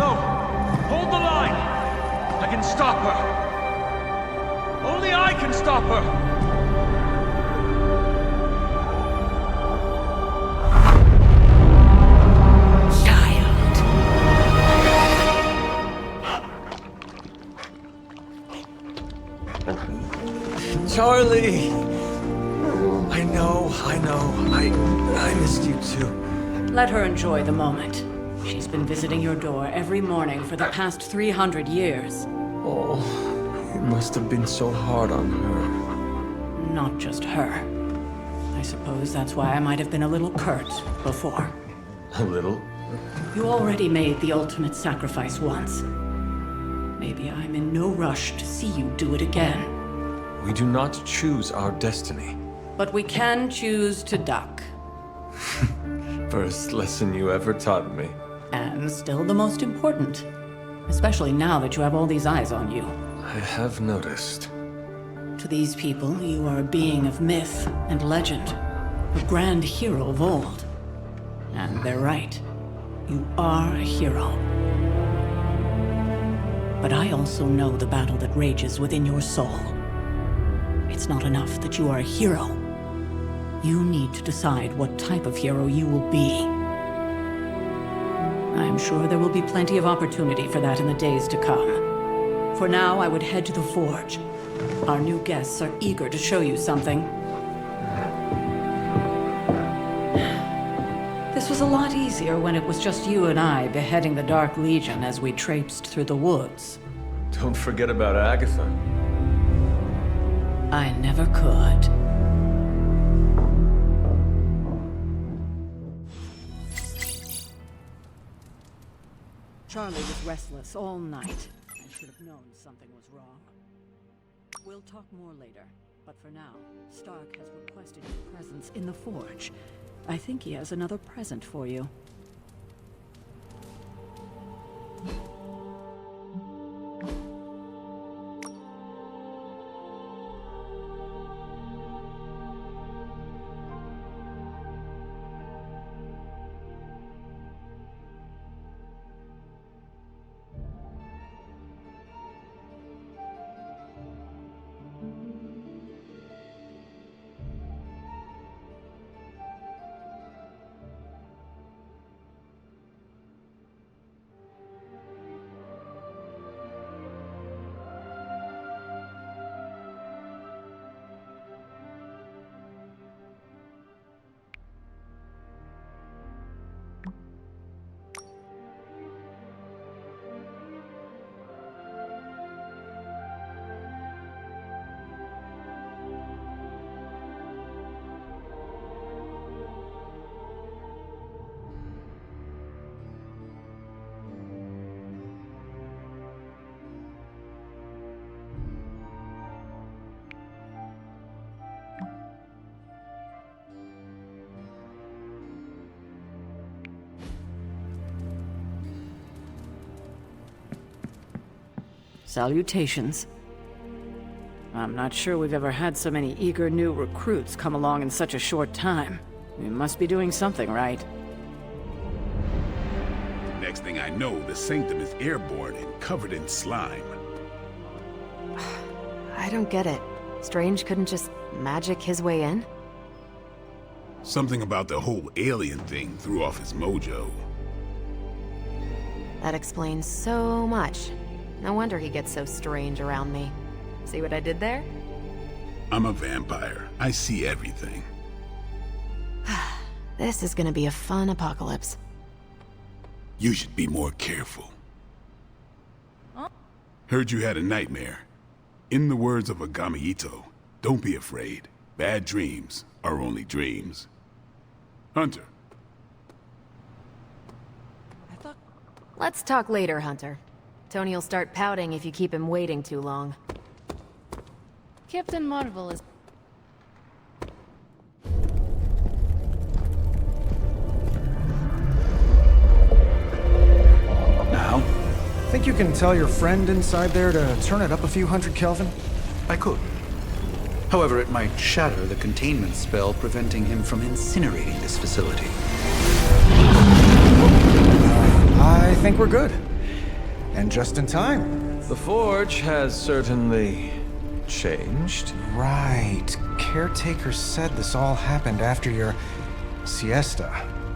No! Hold the line! I can stop her! Only I can stop her! Charlie! I know. I missed you too. Let her enjoy the moment. She's been visiting your door every morning for the past 300 years. Oh, it must have been so hard on her. Not just her. I suppose that's why I might have been a little curt before. A little? You already made the ultimate sacrifice once. Maybe I'm in no rush to see you do it again. We do not choose our destiny. But we can choose to duck. First lesson you ever taught me. And still the most important. Especially now that you have all these eyes on you. I have noticed. To these people, you are a being of myth and legend. A grand hero of old. And they're right. You are a hero. But I also know the battle that rages within your soul. It's not enough that you are a hero. You need to decide what type of hero you will be. I'm sure there will be plenty of opportunity for that in the days to come. For now, I would head to the Forge. Our new guests are eager to show you something. This was a lot easier when it was just you and I beheading the Dark Legion as we traipsed through the woods. Don't forget about Agatha. I never could. Charlie was restless all night. I should have known something was wrong. We'll talk more later, but for now, Stark has requested your presence in the Forge. I think he has another present for you. Salutations. I'm not sure we've ever had so many eager new recruits come along in such a short time. We must be doing something right. Next thing I know, the Sanctum is airborne and covered in slime. I don't get it. Strange couldn't just magic his way in? Something about the whole alien thing threw off his mojo. That explains so much. No wonder he gets so strange around me. See what I did there? I'm a vampire. I see everything. This is gonna be a fun apocalypse. You should be more careful. Huh? Heard you had a nightmare. In the words of Agami Ito, don't be afraid. Bad dreams are only dreams. Hunter. Let's talk later, Hunter. Tony'll start pouting if you keep him waiting too long. Captain Marvel is... Now? Think you can tell your friend inside there to turn it up a few hundred Kelvin? I could. However, it might shatter the containment spell preventing him from incinerating this facility. I think we're good. And just in time. The Forge has certainly changed. Right. Caretaker said this all happened after your siesta.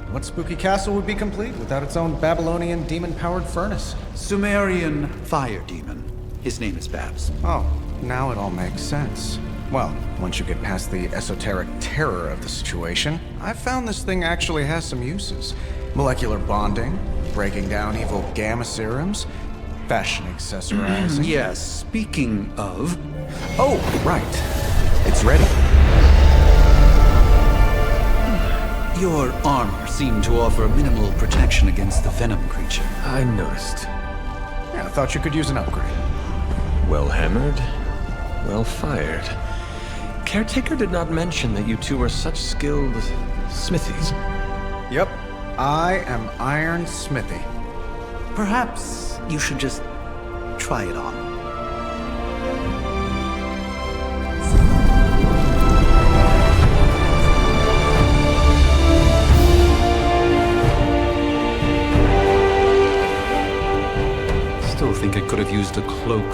What spooky castle would be complete without its own Babylonian demon-powered furnace? Sumerian fire demon. His name is Babs. Oh, now it all makes sense. Well, once you get past the esoteric terror of the situation, I've found this thing actually has some uses. Molecular bonding, breaking down evil gamma serums, fashion accessorizing. Yes, speaking of... Oh, right. It's ready. Your armor seemed to offer minimal protection against the venom creature. I noticed. Yeah, I thought you could use an upgrade. Well hammered, well fired. Caretaker did not mention that you two were such skilled smithies. Yep, I am Iron Smithy. Perhaps you should just try it on. Still think I could have used a cloak.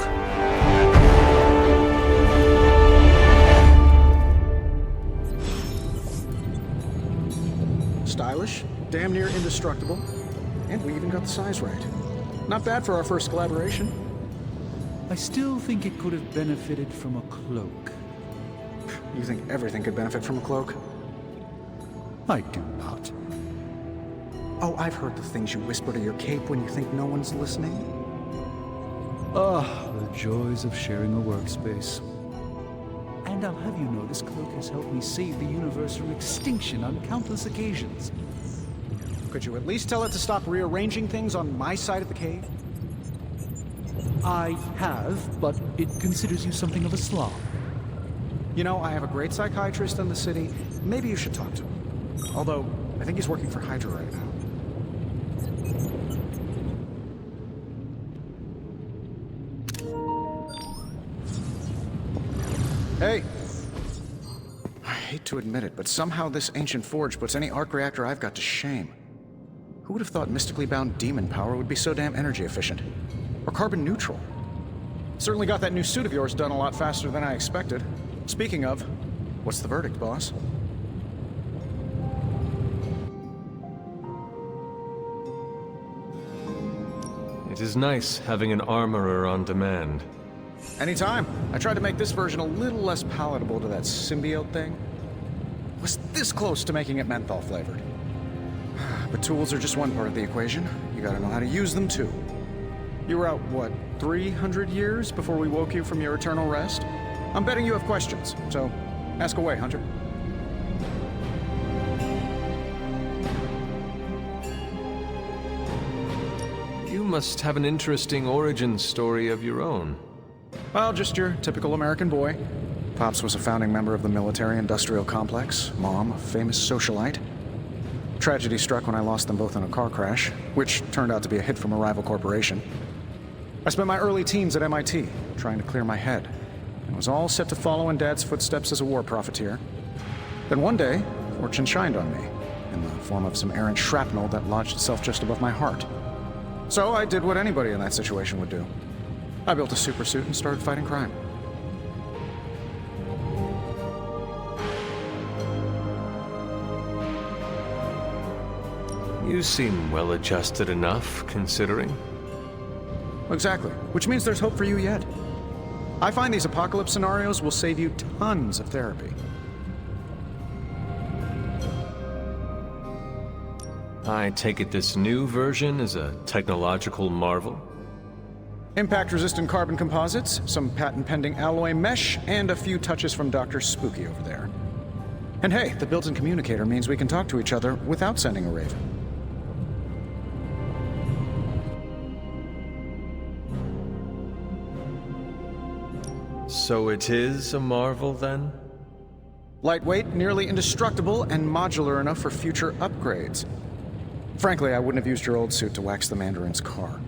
Stylish, damn near indestructible, and we even got the size right. Not bad for our first collaboration. I still think it could have benefited from a cloak. You think everything could benefit from a cloak? I do not. Oh, I've heard the things you whisper to your cape when you think no one's listening. Ah, the joys of sharing a workspace. And I'll have you know this cloak has helped me save the universe from extinction on countless occasions. Could you at least tell it to stop rearranging things on my side of the cave? I have, but it considers you something of a slob. You know, I have a great psychiatrist in the city. Maybe you should talk to him. Although, I think he's working for Hydra right now. Hey! I hate to admit it, but somehow this ancient forge puts any arc reactor I've got to shame. Who would have thought mystically bound demon power would be so damn energy efficient? Or carbon neutral? Certainly got that new suit of yours done a lot faster than I expected. Speaking of, what's the verdict, boss? It is nice having an armorer on demand. Anytime. I tried to make this version a little less palatable to that symbiote thing. Was this close to making it menthol flavored. But tools are just one part of the equation. You gotta know how to use them too. You were out, what, 300 years before we woke you from your eternal rest? I'm betting you have questions, so ask away, Hunter. You must have an interesting origin story of your own. Well, just your typical American boy. Pops was a founding member of the military-industrial complex. Mom, a famous socialite. Tragedy struck when I lost them both in a car crash, which turned out to be a hit from a rival corporation. I spent my early teens at MIT, trying to clear my head, and was all set to follow in Dad's footsteps as a war profiteer. Then one day, fortune shined on me, in the form of some errant shrapnel that lodged itself just above my heart. So I did what anybody in that situation would do. I built a supersuit and started fighting crime. You seem well-adjusted enough, considering. Exactly, which means there's hope for you yet. I find these apocalypse scenarios will save you tons of therapy. I take it this new version is a technological marvel? Impact-resistant carbon composites, some patent-pending alloy mesh, and a few touches from Dr. Spooky over there. And hey, the built-in communicator means we can talk to each other without sending a raven. So it is a marvel, then? Lightweight, nearly indestructible, and modular enough for future upgrades. Frankly, I wouldn't have used your old suit to wax the Mandarin's car.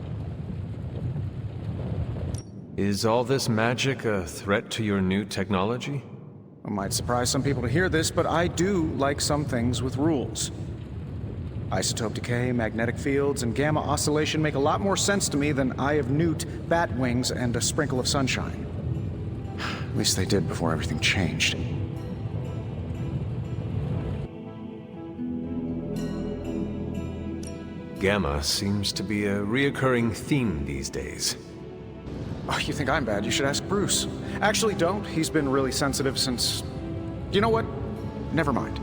Is all this magic a threat to your new technology? It might surprise some people to hear this, but I do like some things with rules. Isotope decay, magnetic fields, and gamma oscillation make a lot more sense to me than Eye of Newt, bat wings, and a sprinkle of sunshine. At least they did before everything changed. Gamma seems to be a reoccurring theme these days. Oh, you think I'm bad? You should ask Bruce. Actually, don't. He's been really sensitive since... You know what? Never mind.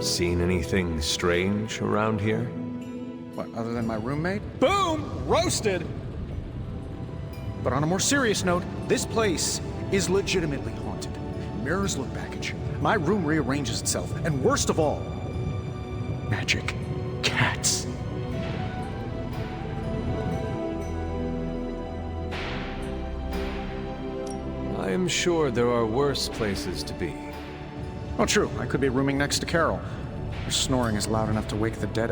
Seen anything strange around here? What, other than my roommate? Boom! Roasted! But on a more serious note, this place is legitimately haunted. Mirrors look back at you. My room rearranges itself. And worst of all, magic cats. I am sure there are worse places to be. Oh, true. I could be rooming next to Carol. Her snoring is loud enough to wake the dead.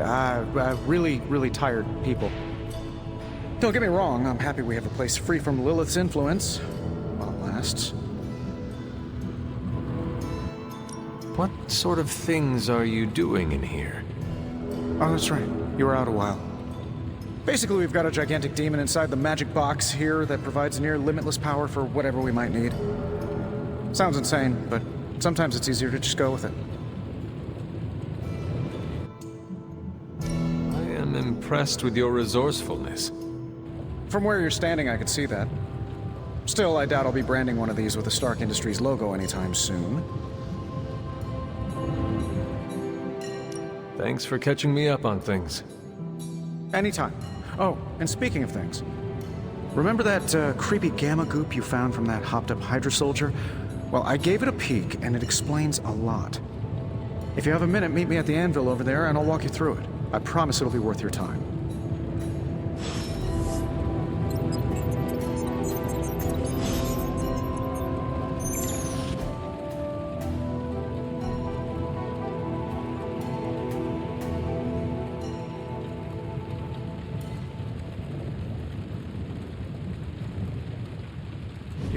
Really tired people. Don't get me wrong, I'm happy we have a place free from Lilith's influence. While it lasts. What sort of things are you doing in here? Oh, that's right. You were out a while. Basically, we've got a gigantic demon inside the magic box here that provides near limitless power for whatever we might need. Sounds insane, but sometimes it's easier to just go with it. I am impressed with your resourcefulness. From where you're standing, I could see that. Still, I doubt I'll be branding one of these with the Stark Industries logo anytime soon. Thanks for catching me up on things. Anytime. Oh, and speaking of things, remember that creepy gamma goop you found from that hopped-up Hydra soldier? Well, I gave it a peek, and it explains a lot. If you have a minute, meet me at the anvil over there, and I'll walk you through it. I promise it'll be worth your time.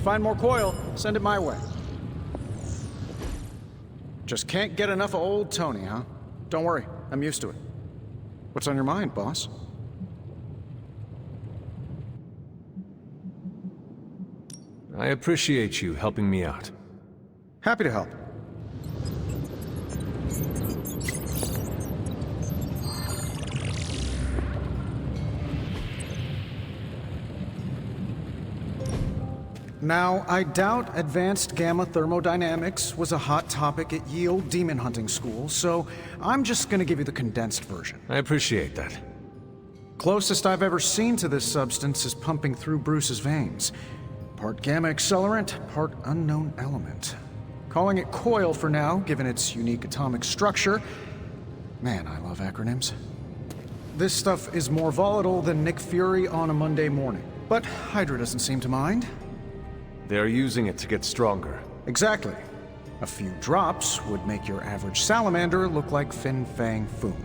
Find more coil, send it my way. Just can't get enough of old Tony, huh? Don't worry, I'm used to it. What's on your mind, boss? I appreciate you helping me out. Happy to help. Now, I doubt advanced gamma thermodynamics was a hot topic at ye olde demon hunting school, so I'm just gonna give you the condensed version. I appreciate that. Closest I've ever seen to this substance is pumping through Bruce's veins. Part gamma accelerant, part unknown element. Calling it coil for now, given its unique atomic structure. Man, I love acronyms. This stuff is more volatile than Nick Fury on a Monday morning. But Hydra doesn't seem to mind. They're using it to get stronger. Exactly. A few drops would make your average salamander look like Fin Fang Foom.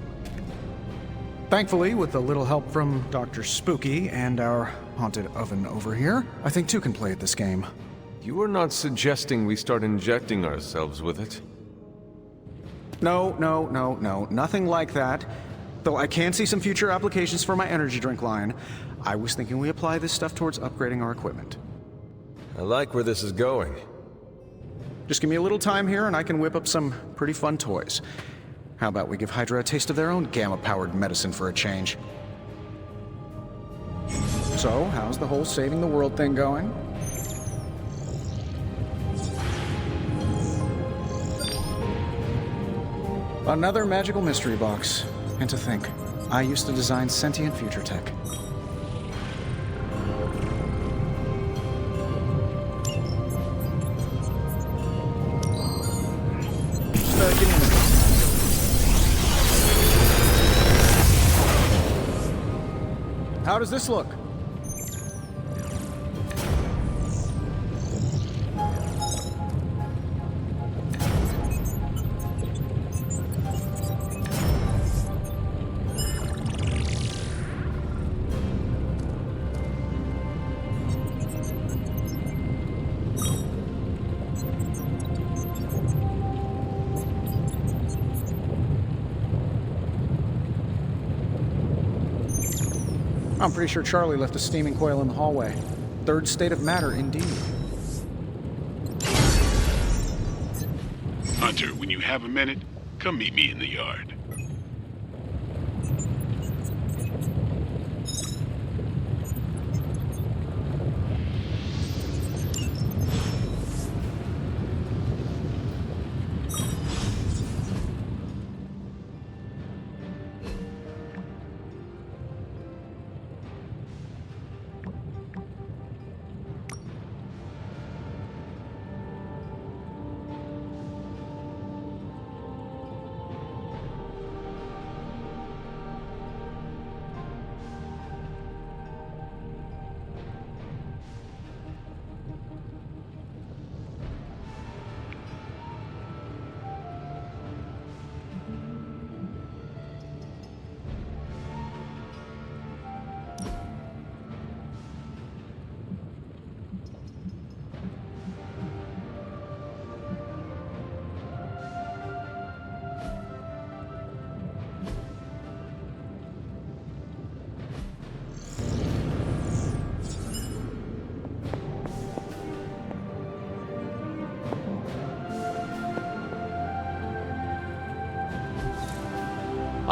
Thankfully, with a little help from Dr. Spooky and our haunted oven over here, I think two can play at this game. You are not suggesting we start injecting ourselves with it? No, nothing like that. Though I can see some future applications for my energy drink line. I was thinking we apply this stuff towards upgrading our equipment. I like where this is going. Just give me a little time here and I can whip up some pretty fun toys. How about we give Hydra a taste of their own gamma-powered medicine for a change? So, how's the whole saving the world thing going? Another magical mystery box. And to think, I used to design sentient future tech. How does this look? I'm pretty sure Charlie left a steaming coil in the hallway. Third state of matter, indeed. Hunter, when you have a minute, come meet me in the yard.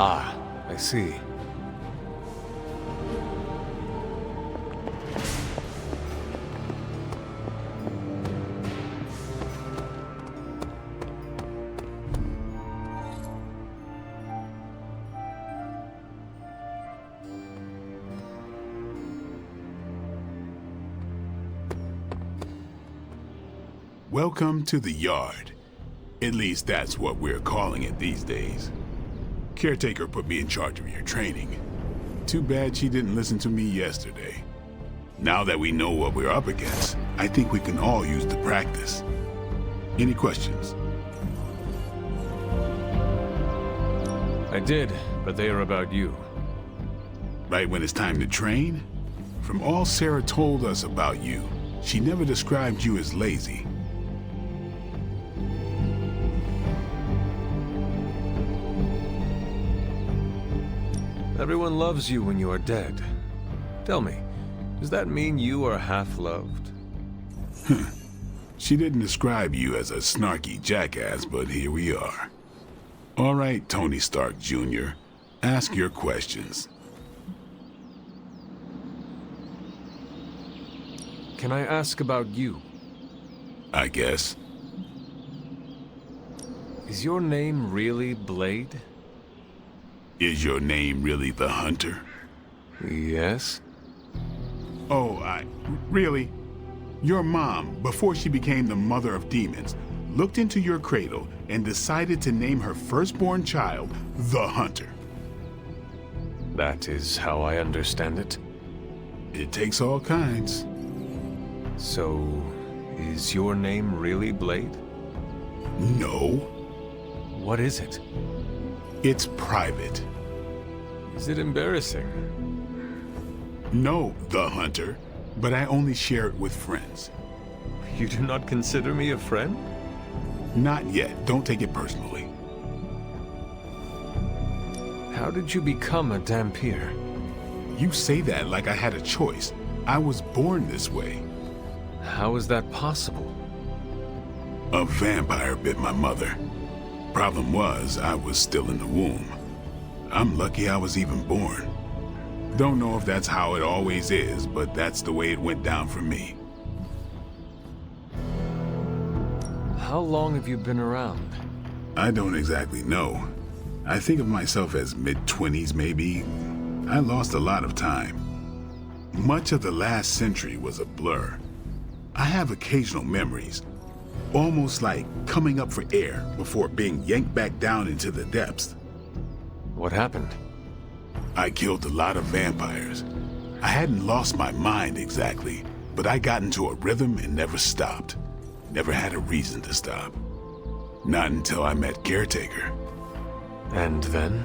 Ah, I see. Welcome to the yard. At least that's what we're calling it these days. Caretaker put me in charge of your training. Too bad she didn't listen to me yesterday. Now that we know what we're up against, I think we can all use the practice. Any questions? I did, but they are about you. Right when it's time to train? From all Sarah told us about you, she never described you as lazy. Everyone loves you when you are dead. Tell me, does that mean you are half-loved? She didn't describe you as a snarky jackass, but here we are. All right, Tony Stark Jr., ask your questions. Can I ask about you? I guess. Is your name really Blade? Is your name really the Hunter? Yes. Oh, really? Your mom, before she became the mother of demons, looked into your cradle and decided to name her firstborn child the Hunter. That is how I understand it. It takes all kinds. So, is your name really Blade? No. What is it? It's private. Is it embarrassing? No, the Hunter, but I only share it with friends. You do not consider me a friend? Not yet. Don't take it personally. How did you become a Dampier? You say that like I had a choice. I was born this way. How is that possible? A vampire bit my mother. Problem was, I was still in the womb. I'm lucky I was even born. Don't know if that's how it always is, but that's the way it went down for me. How long have you been around? I don't exactly know. I think of myself as mid-20s, maybe. I lost a lot of time. Much of the last century was a blur. I have occasional memories, almost like coming up for air before being yanked back down into the depths. What happened? I killed a lot of vampires. I hadn't lost my mind exactly, but I got into a rhythm and never stopped. Never had a reason to stop. Not until I met Caretaker. And then?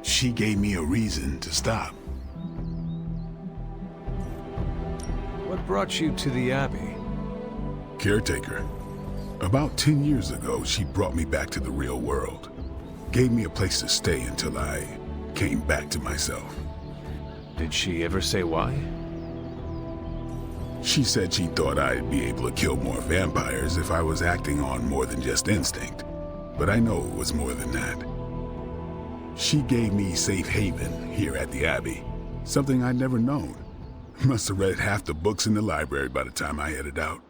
She gave me a reason to stop. What brought you to the Abbey? Caretaker. About 10 years ago, she brought me back to the real world. Gave me a place to stay until I came back to myself. Did she ever say why? She said she thought I'd be able to kill more vampires if I was acting on more than just instinct. But I know it was more than that. She gave me safe haven here at the Abbey, something I'd never known. Must have read half the books in the library by the time I headed out.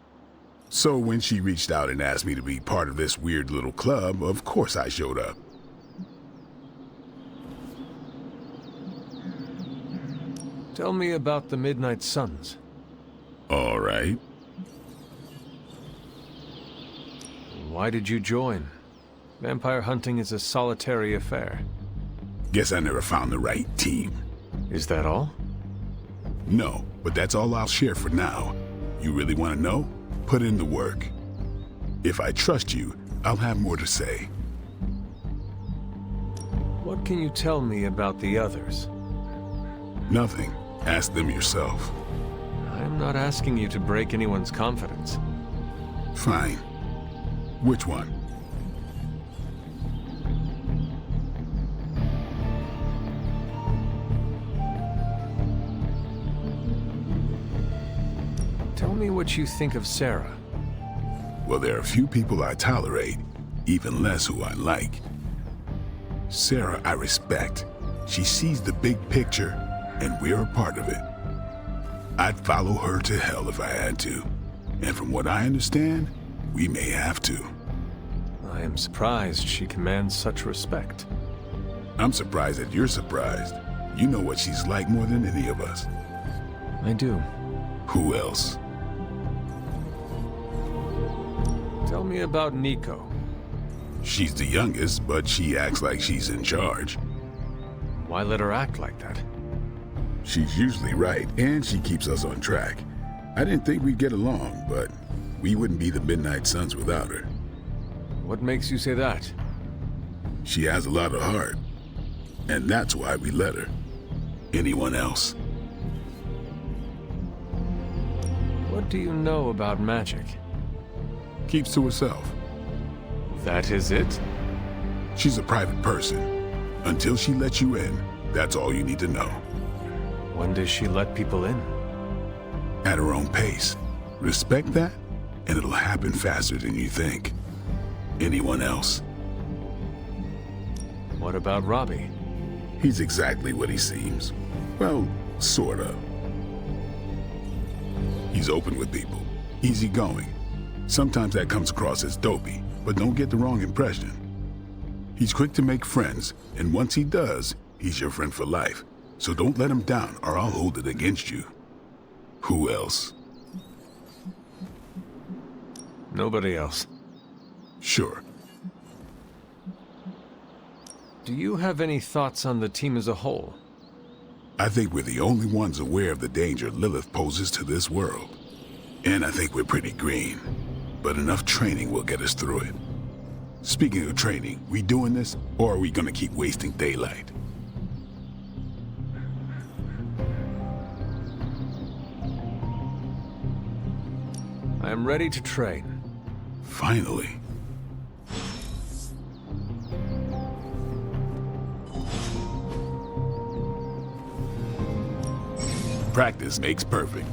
So when she reached out and asked me to be part of this weird little club, of course I showed up. Tell me about the Midnight Suns. All right. Why did you join? Vampire hunting is a solitary affair. Guess I never found the right team. Is that all? No, but that's all I'll share for now. You really want to know? Put in the work. If I trust you, I'll have more to say. What can you tell me about the others? Nothing. Ask them yourself. I'm not asking you to break anyone's confidence. Fine. Which one? Tell me what you think of Sarah. Well, there are a few people I tolerate, even less who I like. Sarah I respect. She sees the big picture, and we're a part of it. I'd follow her to hell if I had to. And from what I understand, we may have to. I am surprised she commands such respect. I'm surprised that you're surprised. You know what she's like more than any of us. I do. Who else? Tell me about Nico. She's the youngest, but she acts like she's in charge. Why let her act like that? She's usually right, and she keeps us on track. I didn't think we'd get along, but we wouldn't be the Midnight Suns without her. What makes you say that? She has a lot of heart, and that's why we let her. Anyone else? What do you know about magic? Keeps to herself. That is it? She's a private person. Until she lets you in, that's all you need to know. When does she let people in? At her own pace. Respect that, and it'll happen faster than you think. Anyone else? What about Robbie? He's exactly what he seems. Well, sort of. He's open with people, easygoing. Sometimes that comes across as dopey, but don't get the wrong impression. He's quick to make friends, and once he does, he's your friend for life. So don't let him down, or I'll hold it against you. Who else? Nobody else. Sure. Do you have any thoughts on the team as a whole? I think we're the only ones aware of the danger Lilith poses to this world. And I think we're pretty green. But enough training will get us through it. Speaking of training, we doing this, or are we gonna keep wasting daylight? I am ready to train. Finally. Practice makes perfect.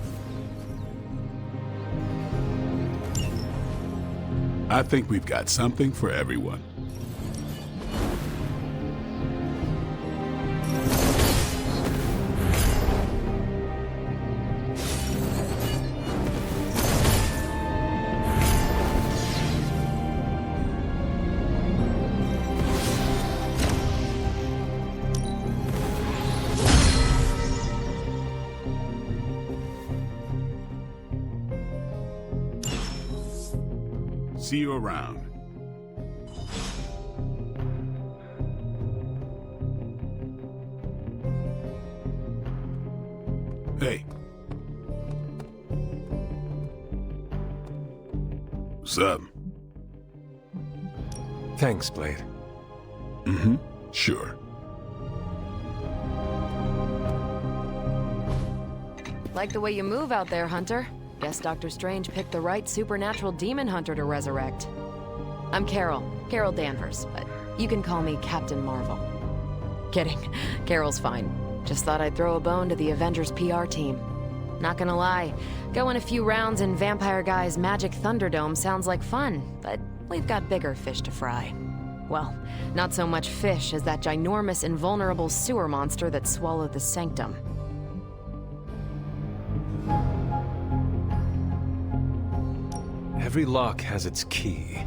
I think we've got something for everyone. See you around. Hey. What's up? Thanks, Blade. Mm-hmm. Sure. Like the way you move out there, Hunter. Guess Dr. Strange picked the right supernatural demon hunter to resurrect. I'm Carol Danvers, but you can call me Captain Marvel. Kidding. Carol's fine. Just thought I'd throw a bone to the Avengers PR team. Not gonna lie, going a few rounds in Vampire Guy's Magic Thunderdome sounds like fun, but we've got bigger fish to fry. Well, not so much fish as that ginormous invulnerable sewer monster that swallowed the Sanctum. Every lock has its key.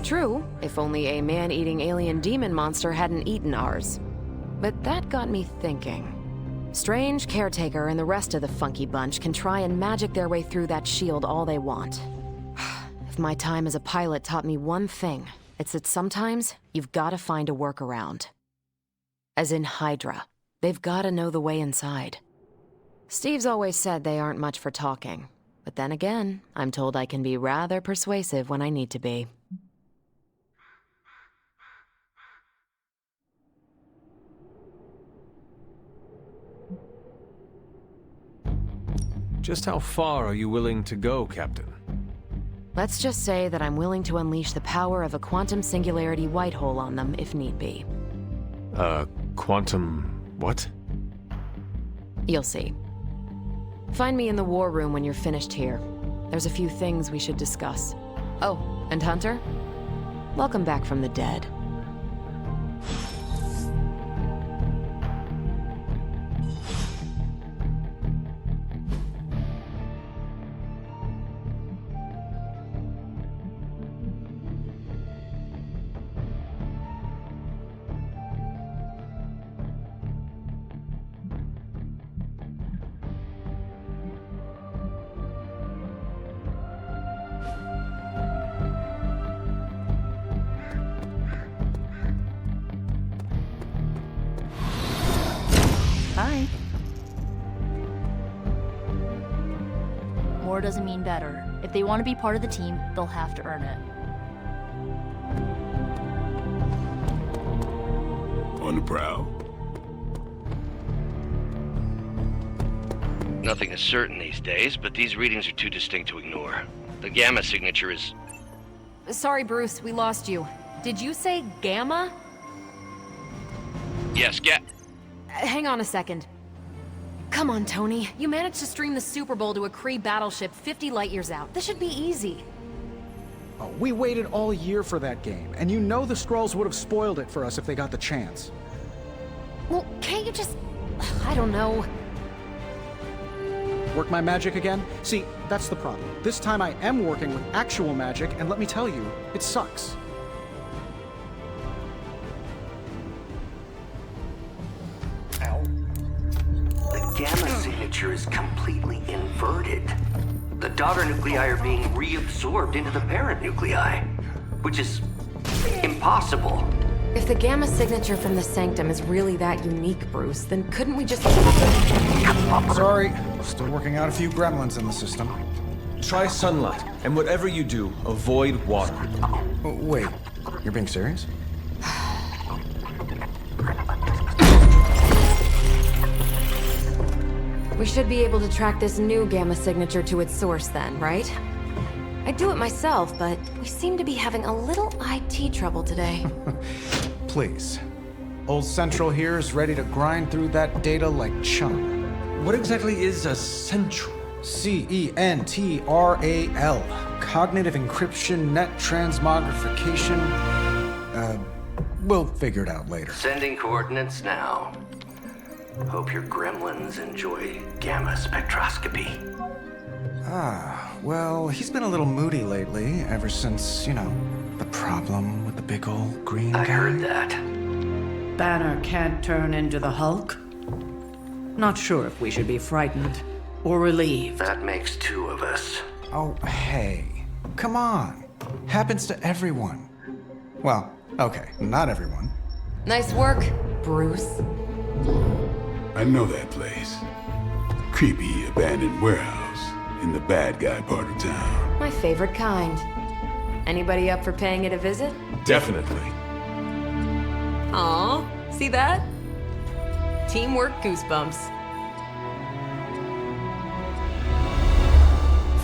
True, if only a man-eating alien demon monster hadn't eaten ours. But that got me thinking. Strange, Caretaker, and the rest of the funky bunch can try and magic their way through that shield all they want. If my time as a pilot taught me one thing, it's that sometimes you've gotta find a workaround. As in Hydra. They've gotta know the way inside. Steve's always said they aren't much for talking. But then again, I'm told I can be rather persuasive when I need to be. Just how far are you willing to go, Captain? Let's just say that I'm willing to unleash the power of a quantum singularity white hole on them if need be. Quantum... what? You'll see. Find me in the war room when you're finished here. There's a few things we should discuss. Oh, and Hunter? Welcome back from the dead. Hi. More doesn't mean better. If they want to be part of the team, they'll have to earn it. On the prowl? Nothing is certain these days, but these readings are too distinct to ignore. The gamma signature is... Sorry, Bruce, we lost you. Did you say Gamma? Yes, Hang on a second. Come on, Tony. You managed to stream the Super Bowl to a Kree battleship 50 light-years out. This should be easy. Oh, we waited all year for that game, and you know the Skrulls would have spoiled it for us if they got the chance. Well, can't you just... I don't know. Work my magic again? See, that's the problem. This time I am working with actual magic, and let me tell you, it sucks. The gamma signature is completely inverted. The daughter nuclei are being reabsorbed into the parent nuclei, which is impossible. If the gamma signature from the Sanctum is really that unique, Bruce, then couldn't we just... Sorry, still working out a few gremlins in the system. Try sunlight, and whatever you do, avoid water. Wait, you're being serious? We should be able to track this new gamma signature to its source then, right? I'd do it myself, but we seem to be having a little IT trouble today. Please. Old Central here is ready to grind through that data like chum. What exactly is a central? CENTRAL. Cognitive encryption, net transmogrification. We'll figure it out later. Sending coordinates now. Hope your gremlins enjoy gamma spectroscopy. Well, he's been a little moody lately, ever since, the problem with the big old green guy. I heard that. Banner can't turn into the Hulk? Not sure if we should be frightened or relieved. That makes two of us. Oh, hey. Come on. Happens to everyone. Well, okay, not everyone. Nice work, Bruce. I know that place. Creepy abandoned warehouse in the bad guy part of town. My favorite kind. Anybody up for paying it a visit? Definitely. Aw, see that? Teamwork goosebumps.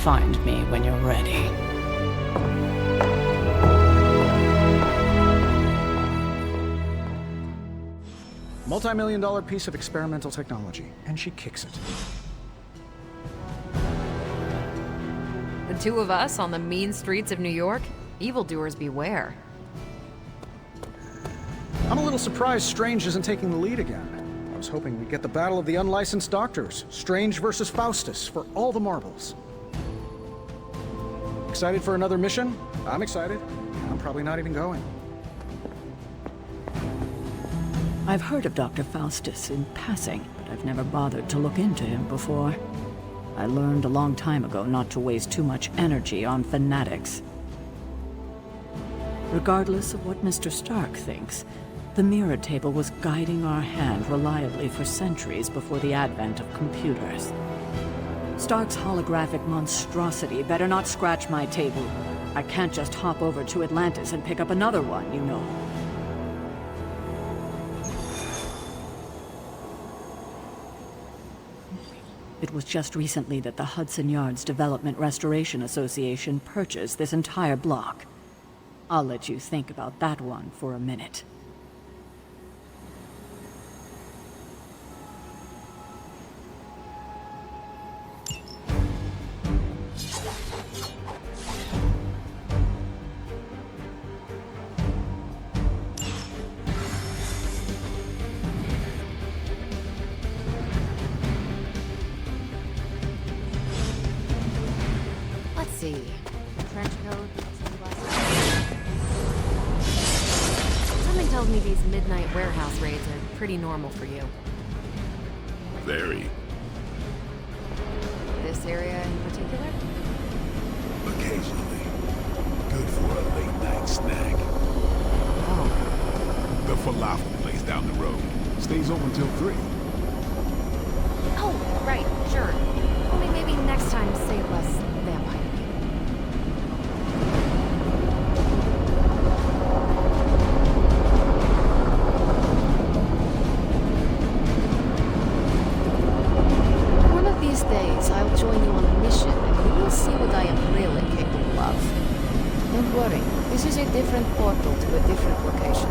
Find me when you're ready. Multi-million-dollar piece of experimental technology, and she kicks it. The two of us on the mean streets of New York? Evildoers beware. I'm a little surprised Strange isn't taking the lead again. I was hoping we'd get the battle of the unlicensed doctors. Strange versus Faustus, for all the marbles. Excited for another mission? I'm excited. I'm probably not even going. I've heard of Dr. Faustus in passing, but I've never bothered to look into him before. I learned a long time ago not to waste too much energy on fanatics. Regardless of what Mr. Stark thinks, the mirror table was guiding our hand reliably for centuries before the advent of computers. Stark's holographic monstrosity better not scratch my table. I can't just hop over to Atlantis and pick up another one, you know. It was just recently that the Hudson Yards Development Restoration Association purchased this entire block. I'll let you think about that one for a minute. Trench coat, something tells me these midnight warehouse raids are pretty normal for you. Very. This area in particular? Occasionally. Good for a late-night snack. Oh. The falafel place down the road. Stays open till 3. Oh, right, sure. Only maybe next time say less vampire. One of these days, I'll join you on a mission, and you will see what I am really capable of. Don't worry, this is a different portal to a different location.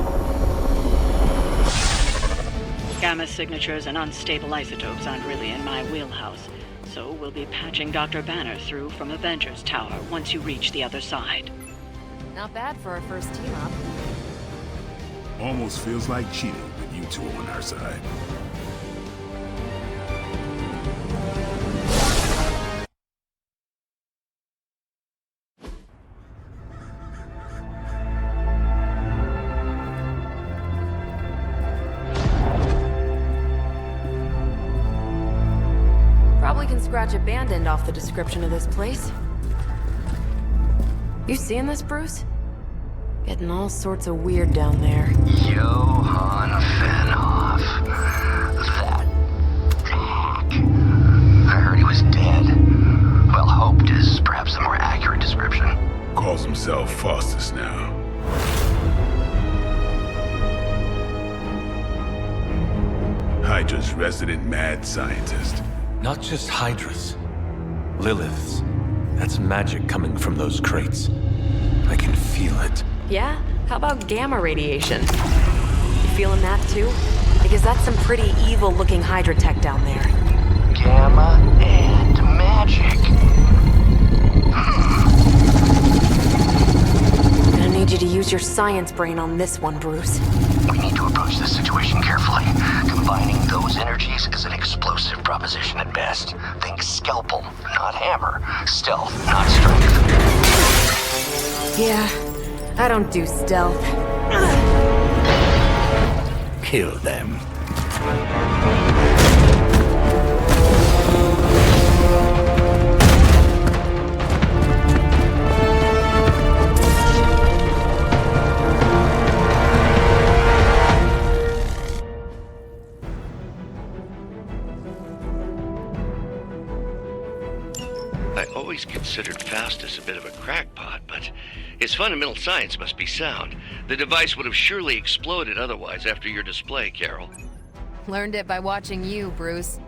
Gamma signatures and unstable isotopes aren't really in my wheelhouse, so we'll be patching Dr. Banner through from Avengers Tower once you reach the other side. Not bad for our first team-up. Almost feels like cheating with you two on our side. Probably can scratch abandoned off the description of this place. You seeing this, Bruce? Getting all sorts of weird down there. Johann Fenhoff. That hack. I heard he was dead. Well, hoped is perhaps the more accurate description. Calls himself Faustus now. Hydra's resident mad scientist. Not just Hydra's. Lilith's. That's magic coming from those crates. I can feel it. Yeah? How about gamma radiation? You feeling that too? Because that's some pretty evil-looking Hydra tech down there. Gamma and magic. I need you to use your science brain on this one, Bruce. We need to approach this situation carefully. Combining those energies is an explosive proposition at best. Think scalpel, not hammer. Stealth, not strength. Yeah, I don't do stealth. Kill them. I always considered Faustus a bit of a crackpot, but his fundamental science must be sound. The device would have surely exploded otherwise after your display, Carol. Learned it by watching you, Bruce.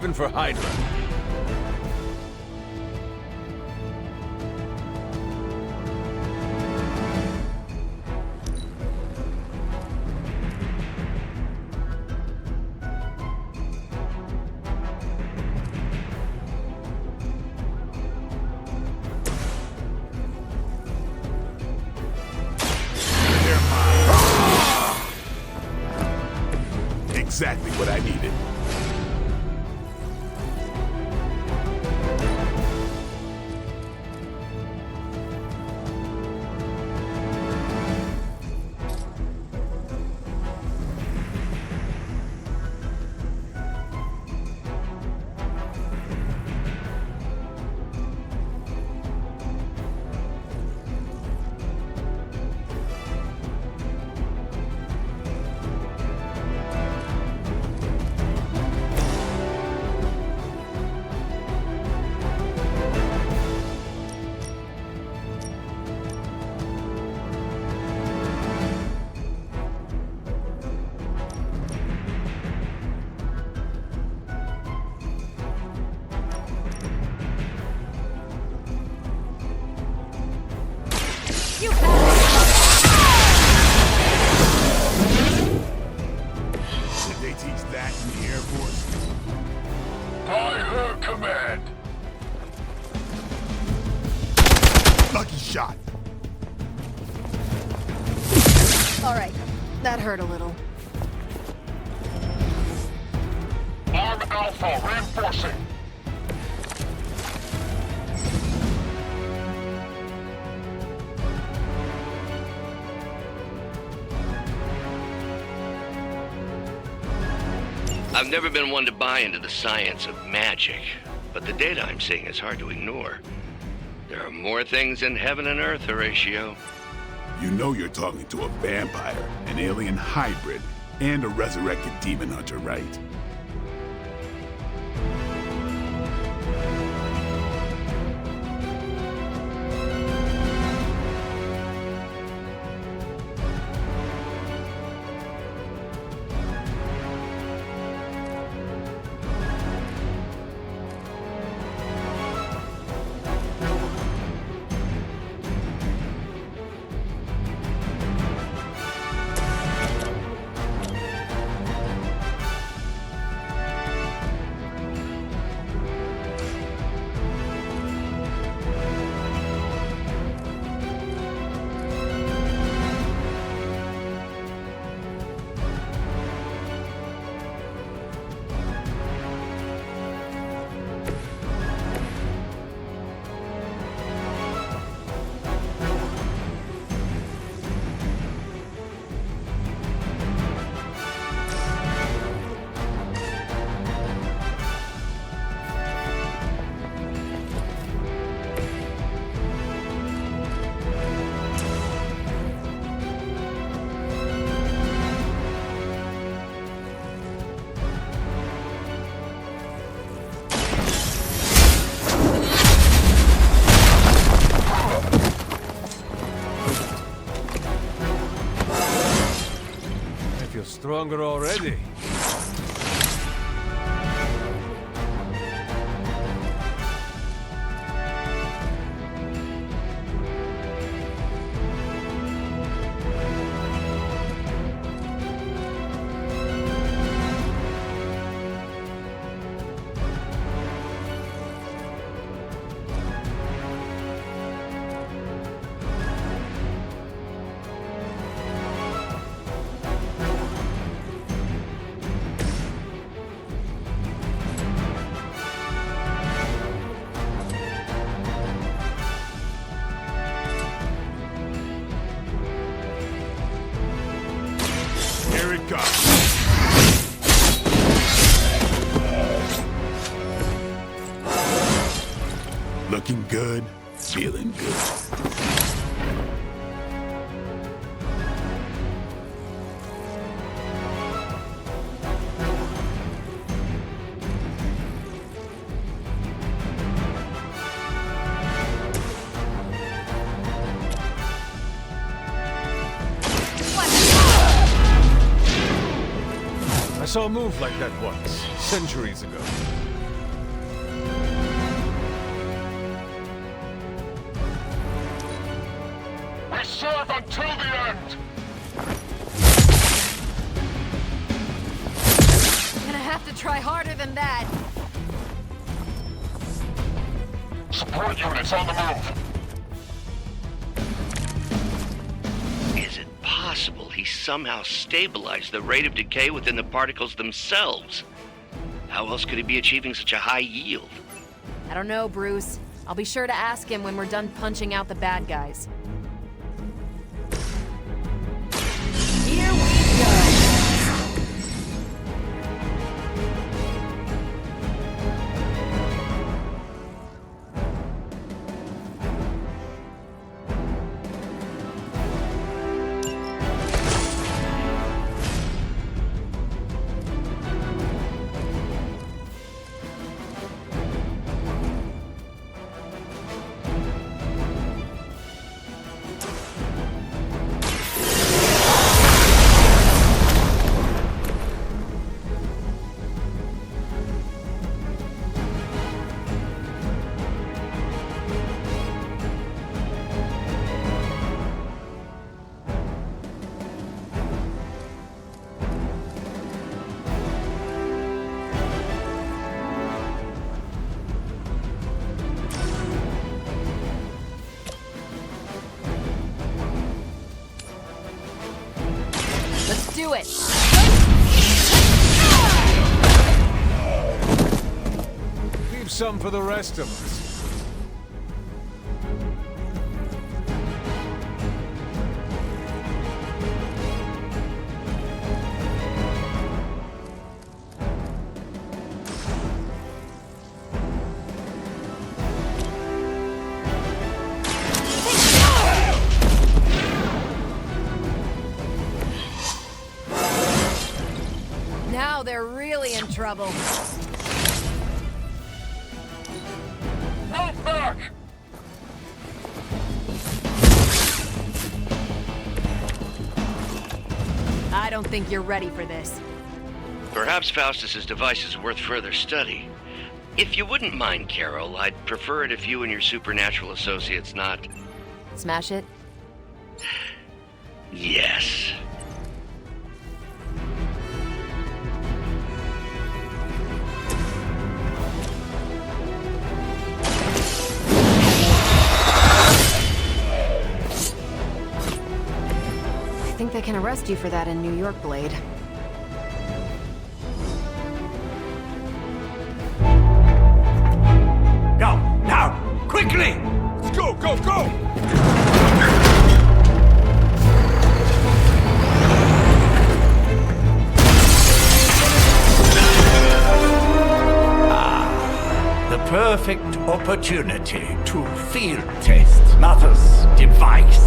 even for Hydra. Exactly what I needed. Did they teach that in the Air Force? By her command. Lucky shot. All right, that hurt a little. Arm Alpha reinforcing. I've never been one to buy into the science of magic, but the data I'm seeing is hard to ignore. There are more things in heaven and earth, Horatio. You know you're talking to a vampire, an alien hybrid, and a resurrected demon hunter, right? Stronger already. Here it comes. Looking good, feeling good. I saw a move like that once, centuries ago. serve until the end! I'm gonna have to try harder than that. Support units on the move! Is it possible he somehow stabilized the rate of decay within the particles themselves? How else could he be achieving such a high yield? I don't know, Bruce. I'll be sure to ask him when we're done punching out the bad guys. Here we go! Do it! Leave some for the rest of us. Now they're really in trouble. Move back! I don't think you're ready for this. Perhaps Faustus's device is worth further study. If you wouldn't mind, Carol, I'd prefer it if you and your supernatural associates not... Smash it? Yes. I think they can arrest you for that in New York, Blade. Go! Now! Quickly! Let's go, go, go! The perfect opportunity to field test Mother's device.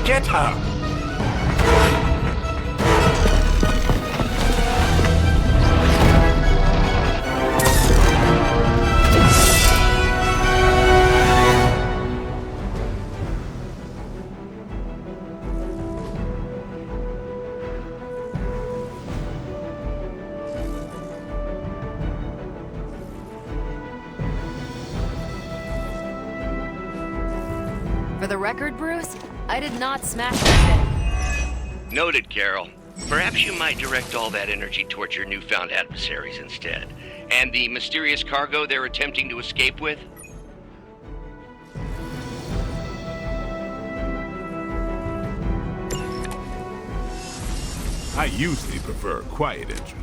Get her! For the record, Bruce, I did not smash that thing. Noted, Carol. Perhaps you might direct all that energy towards your newfound adversaries instead. And the mysterious cargo they're attempting to escape with? I usually prefer a quiet entrance.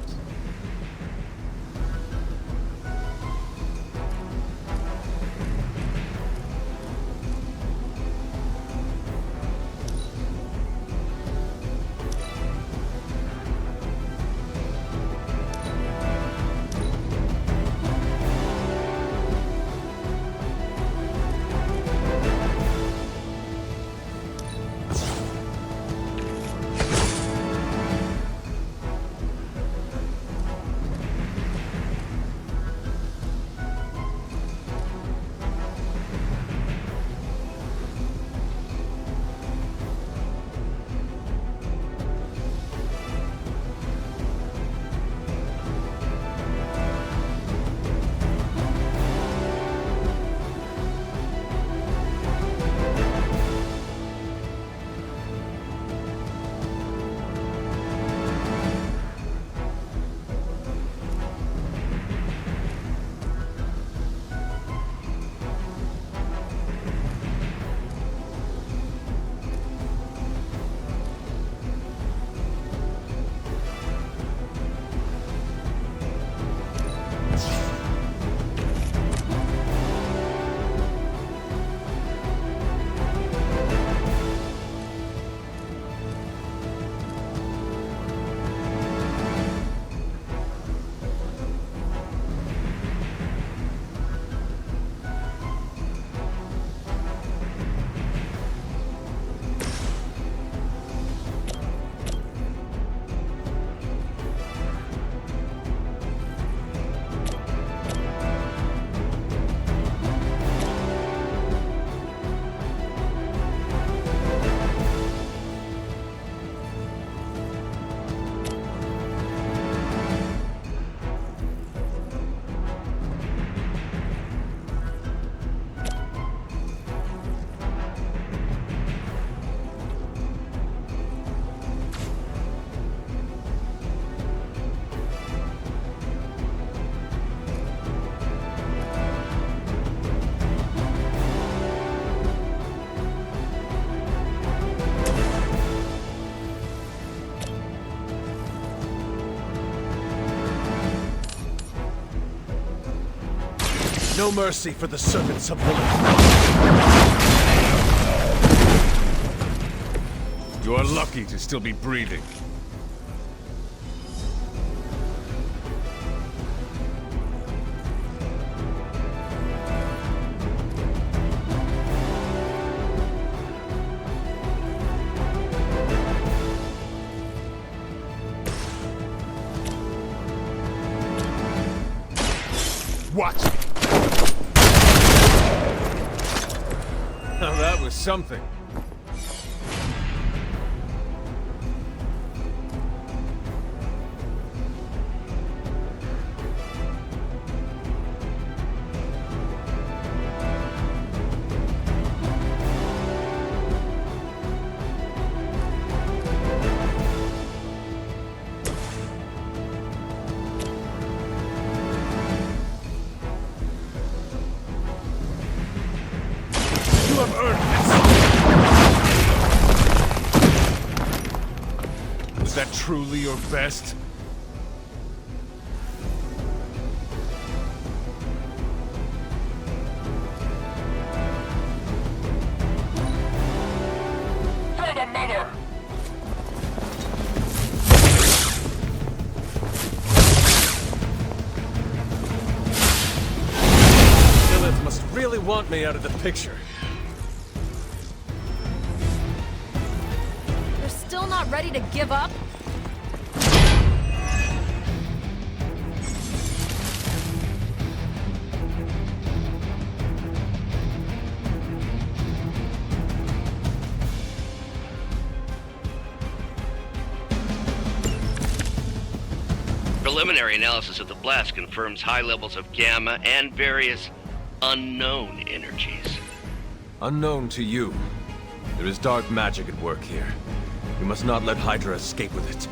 No mercy for the servants of Lilith. You are lucky to still be breathing. Watch me. Now that was something. Was that truly your best? For the mother! Lilith must really want me out of the picture. Still not ready to give up? Preliminary analysis of the blast confirms high levels of gamma and various unknown energies. Unknown to you. There is dark magic at work here. We must not let Hydra escape with it.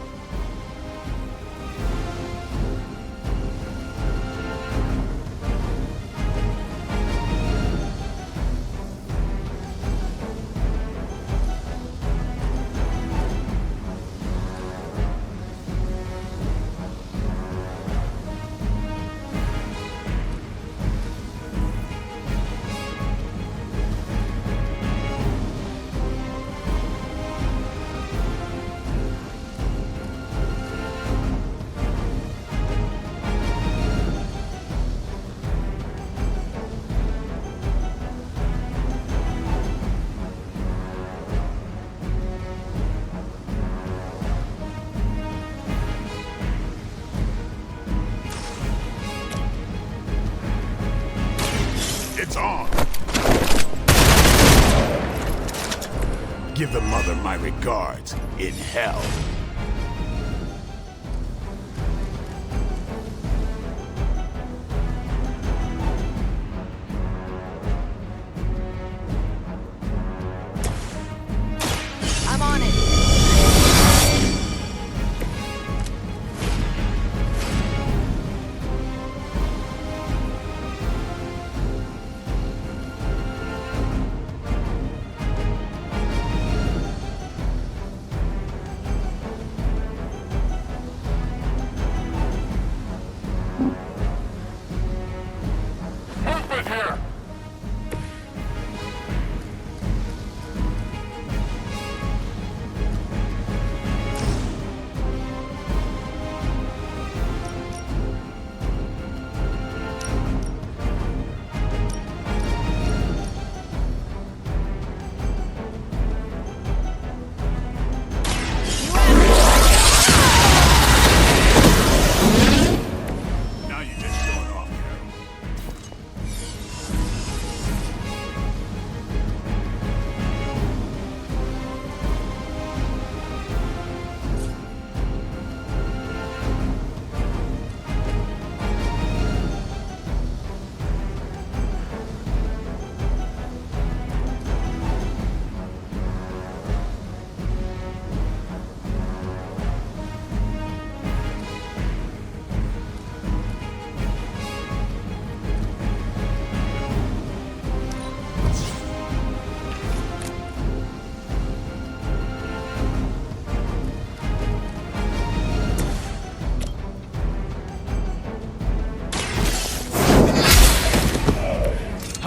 It's on! Give the mother my regards in hell. I'm on it.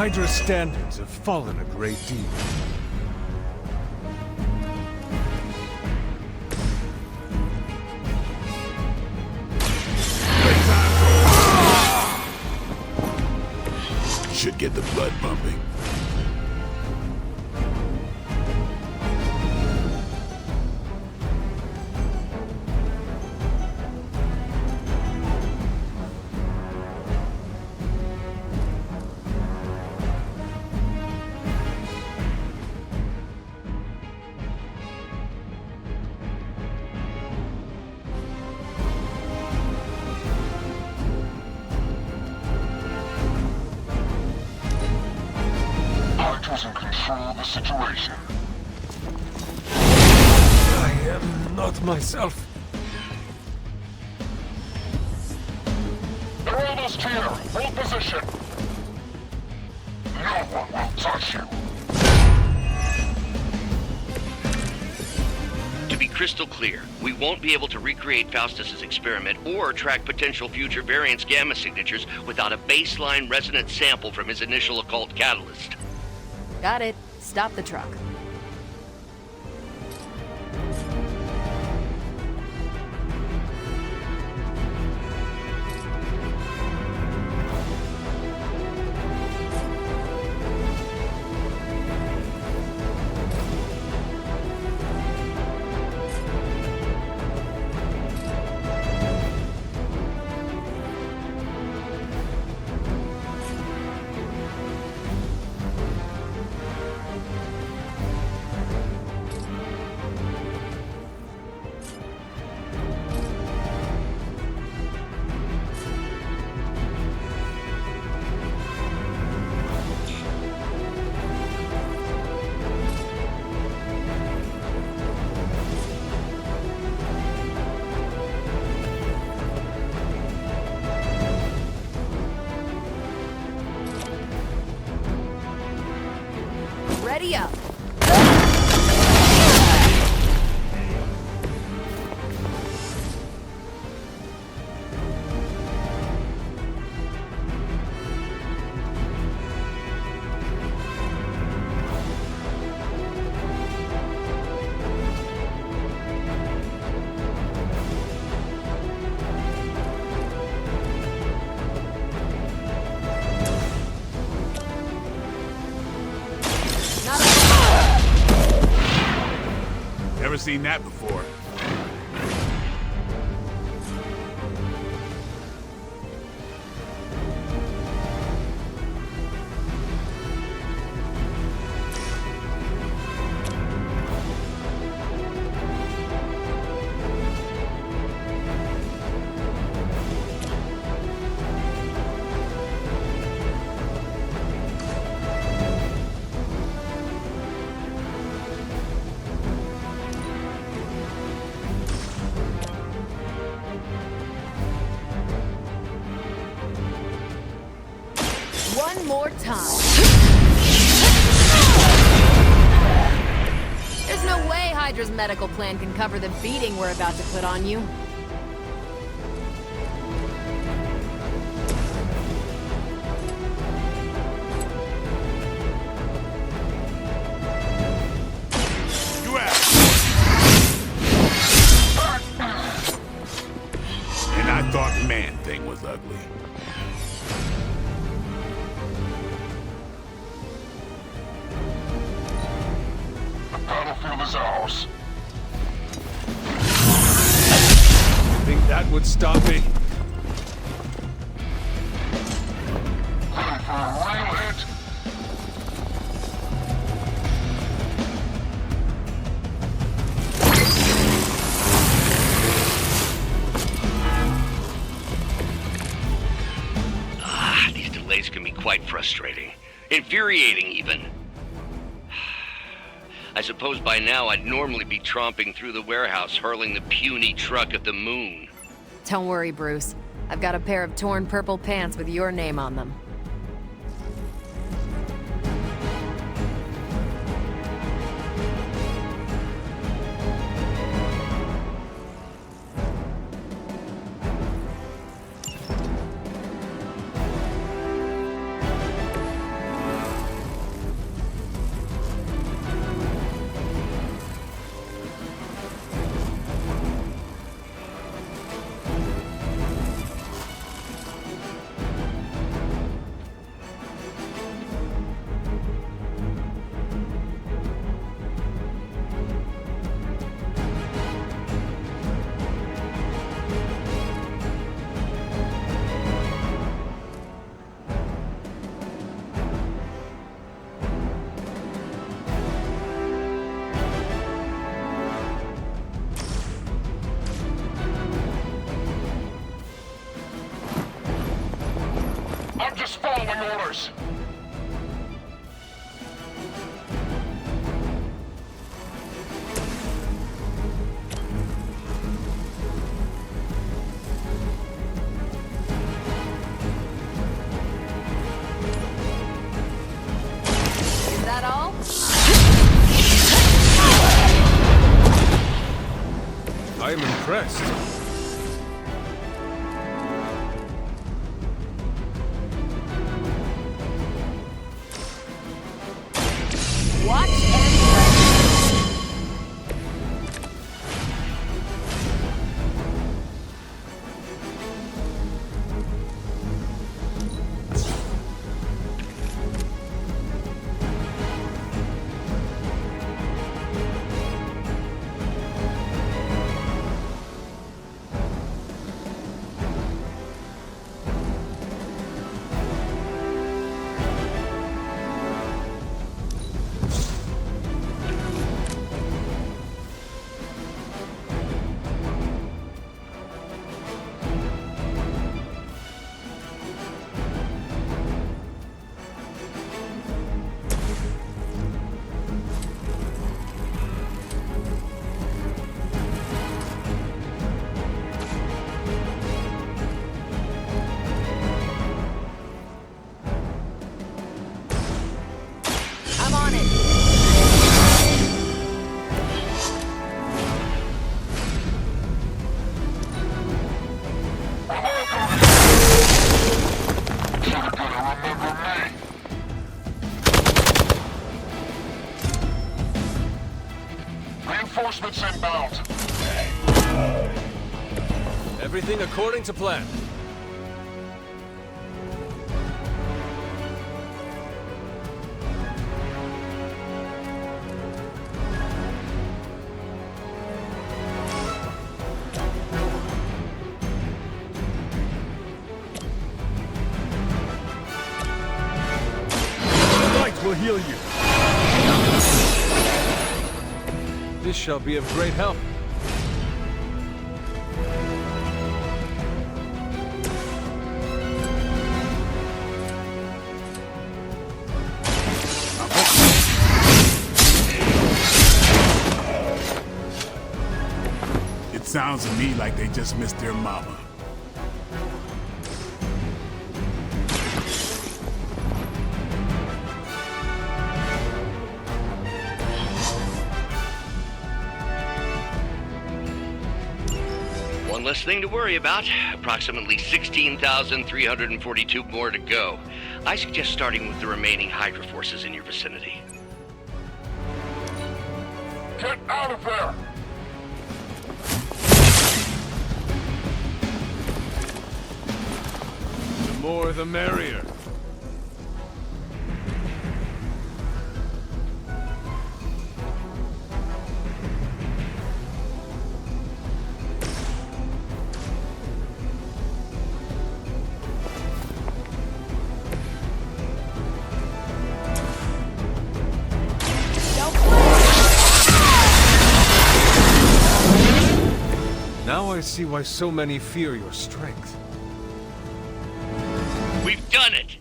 Hydra's standards have fallen a great deal. Should get the blood pumping. Doesn't control the situation. I am not myself. They're almost here. Hold position. No one will touch you. To be crystal clear, we won't be able to recreate Faustus's experiment or track potential future variants' gamma signatures without a baseline resonance sample from his initial occult catalyst. Got it. Stop the truck. Ready up. Never seen that before. One more time. There's no way Hydra's medical plan can cover the beating we're about to put on you. And I thought Man-Thing was ugly. Battlefield is ours. Think that would stop me? Ready for a real hit? These delays can be quite frustrating. Infuriating, even. I suppose by now I'd normally be tromping through the warehouse hurling the puny truck at the moon. Don't worry, Bruce. I've got a pair of torn purple pants with your name on them. yours. Is that all? I am impressed. Watch and pray. I'm on it. You're gonna remember me. Reinforcements inbound. Everything according to plan. Light will heal you. This shall be of great help. It sounds to me like they just missed their mama. One less thing to worry about. Approximately 16,342 more to go. I suggest starting with the remaining Hydra forces in your vicinity. Get out of there! The more the merrier. Now I see why so many fear your strength. We've done it!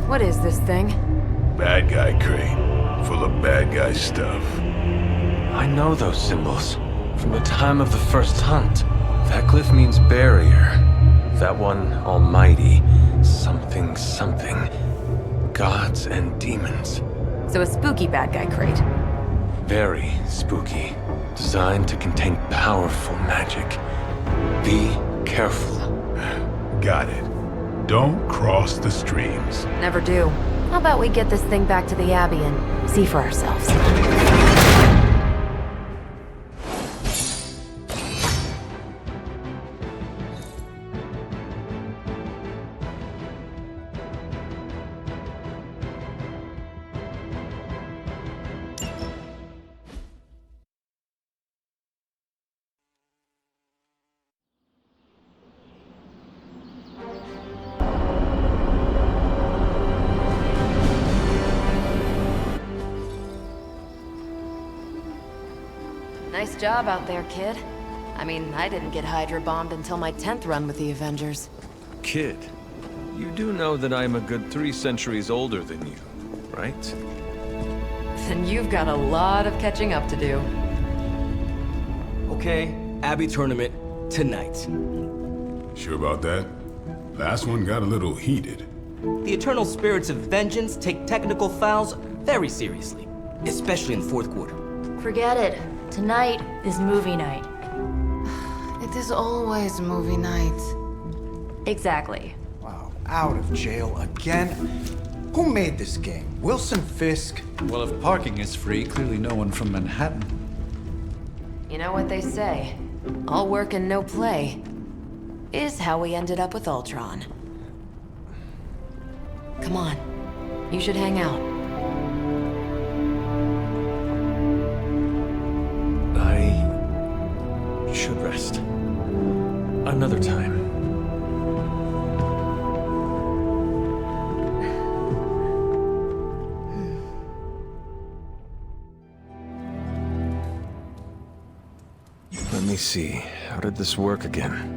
What is this thing? Bad guy crate, full of bad guy stuff. I know those symbols from the time of the first hunt. That glyph means barrier. That one, almighty. Something, something. Gods and demons. So a spooky bad guy crate. Very spooky. Designed to contain powerful magic. Be careful. Got it. Don't cross the streams. Never do. How about we get this thing back to the Abbey and see for ourselves? Nice job out there, kid. I mean, I didn't get Hydra bombed until my 10th run with the Avengers. Kid, you do know that I'm a good 3 centuries older than you, right? Then you've got a lot of catching up to do. Okay, Abbey tournament tonight. Sure about that? Last one got a little heated. The eternal spirits of vengeance take technical fouls very seriously, especially in fourth quarter. Forget it. Tonight is movie night. It is always movie night. Exactly. Wow, out of jail again? Who made this game? Wilson Fisk? Well, if parking is free, clearly no one from Manhattan. You know what they say? All work and no play is how we ended up with Ultron. Come on. You should hang out. I should rest. Another time. Let me see. How did this work again?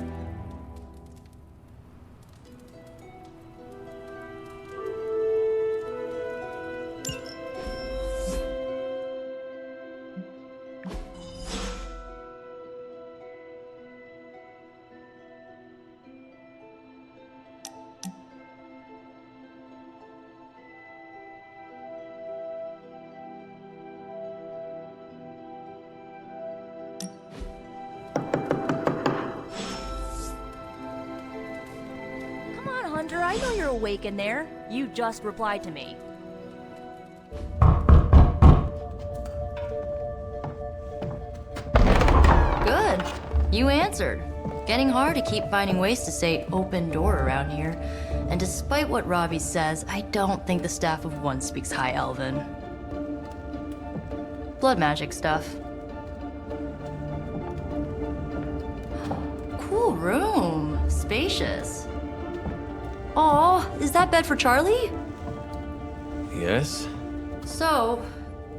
Hunter, I know you're awake in there. You just replied to me. Good. You answered. Getting hard to keep finding ways to say open door around here. And despite what Robbie says, I don't think the staff of One speaks High Elven. Blood magic stuff. Cool room. Spacious. Aw, is that bed for Charlie? Yes? So,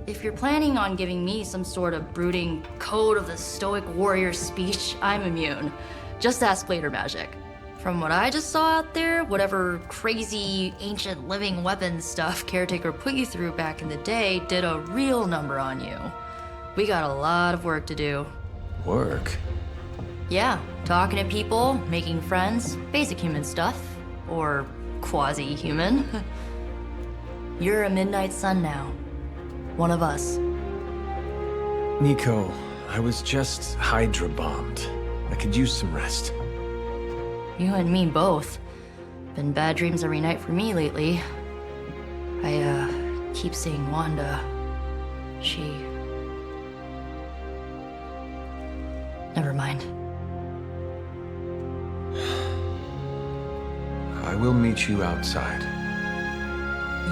if you're planning on giving me some sort of brooding code of the stoic warrior speech, I'm immune. Just ask later, Magic. From what I just saw out there, whatever crazy ancient living weapons stuff Caretaker put you through back in the day did a real number on you. We got a lot of work to do. Work? Yeah, talking to people, making friends, basic human stuff. Or quasi-human. You're a Midnight Sun now. One of us. Nico, I was just Hydra bombed. I could use some rest. You and me both. Been bad dreams every night for me lately. I keep seeing Wanda. She... Never mind. I will meet you outside.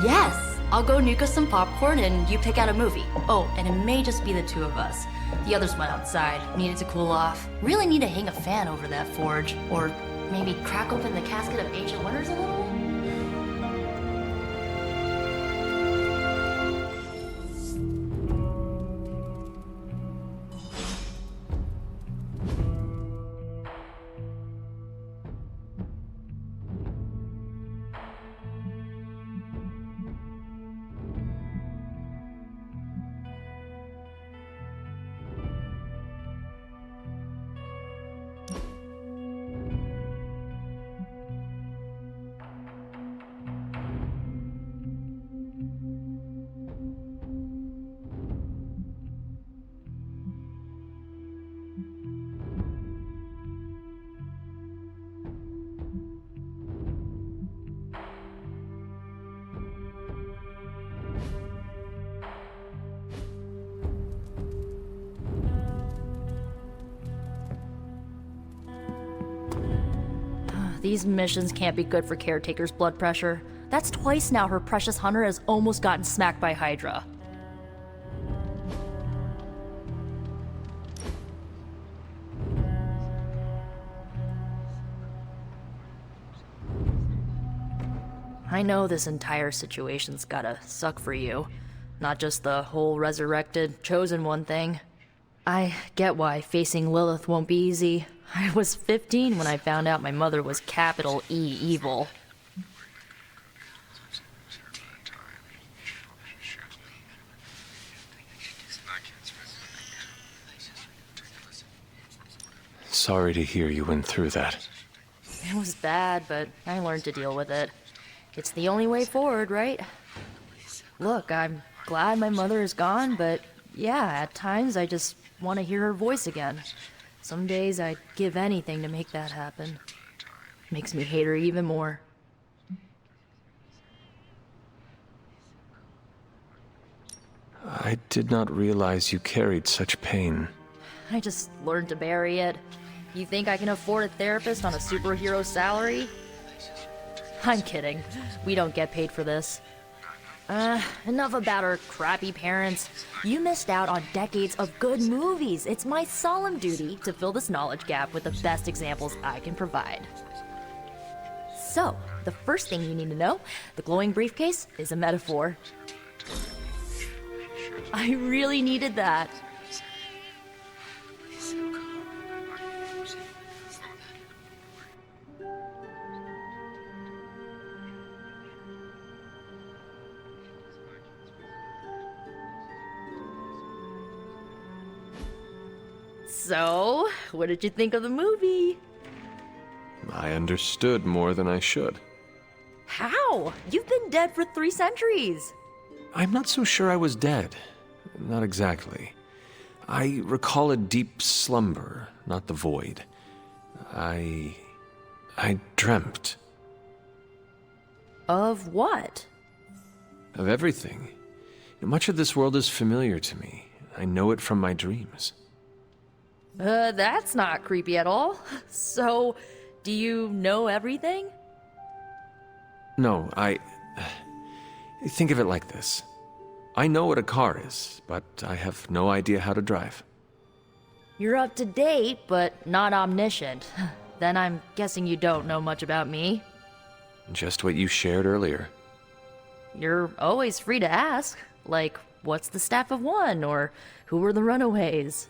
Yes! I'll go nuke us some popcorn and you pick out a movie. Oh, and it may just be the two of us. The others went outside, needed to cool off. Really need to hang a fan over that forge. Or maybe crack open the casket of Ancient Wonders a little? These missions can't be good for Caretaker's blood pressure. That's twice now her precious hunter has almost gotten smacked by Hydra. I know this entire situation's gotta suck for you. Not just the whole resurrected, chosen one thing. I get why facing Lilith won't be easy. I was 15 when I found out my mother was capital E evil. Sorry to hear you went through that. It was bad, but I learned to deal with it. It's the only way forward, right? Look, I'm glad my mother is gone, but yeah, at times I just want to hear her voice again. Some days I'd give anything to make that happen. Makes me hate her even more. I did not realize you carried such pain. I just learned to bury it. You think I can afford a therapist on a superhero salary? I'm kidding. We don't get paid for this. Enough about our crappy parents. You missed out on decades of good movies. It's my solemn duty to fill this knowledge gap with the best examples I can provide. So, the first thing you need to know, the glowing briefcase is a metaphor. I really needed that. So, what did you think of the movie? I understood more than I should. How? You've been dead for 3 centuries. I'm not so sure I was dead. Not exactly. I recall a deep slumber, not the void. I dreamt. Of what? Of everything. Much of this world is familiar to me. I know it from my dreams. That's not creepy at all. So, do you know everything? No, think of it like this. I know what a car is, but I have no idea how to drive. You're up to date, but not omniscient. Then I'm guessing you don't know much about me. Just what you shared earlier. You're always free to ask. Like, what's the Staff of One? Or who were the Runaways?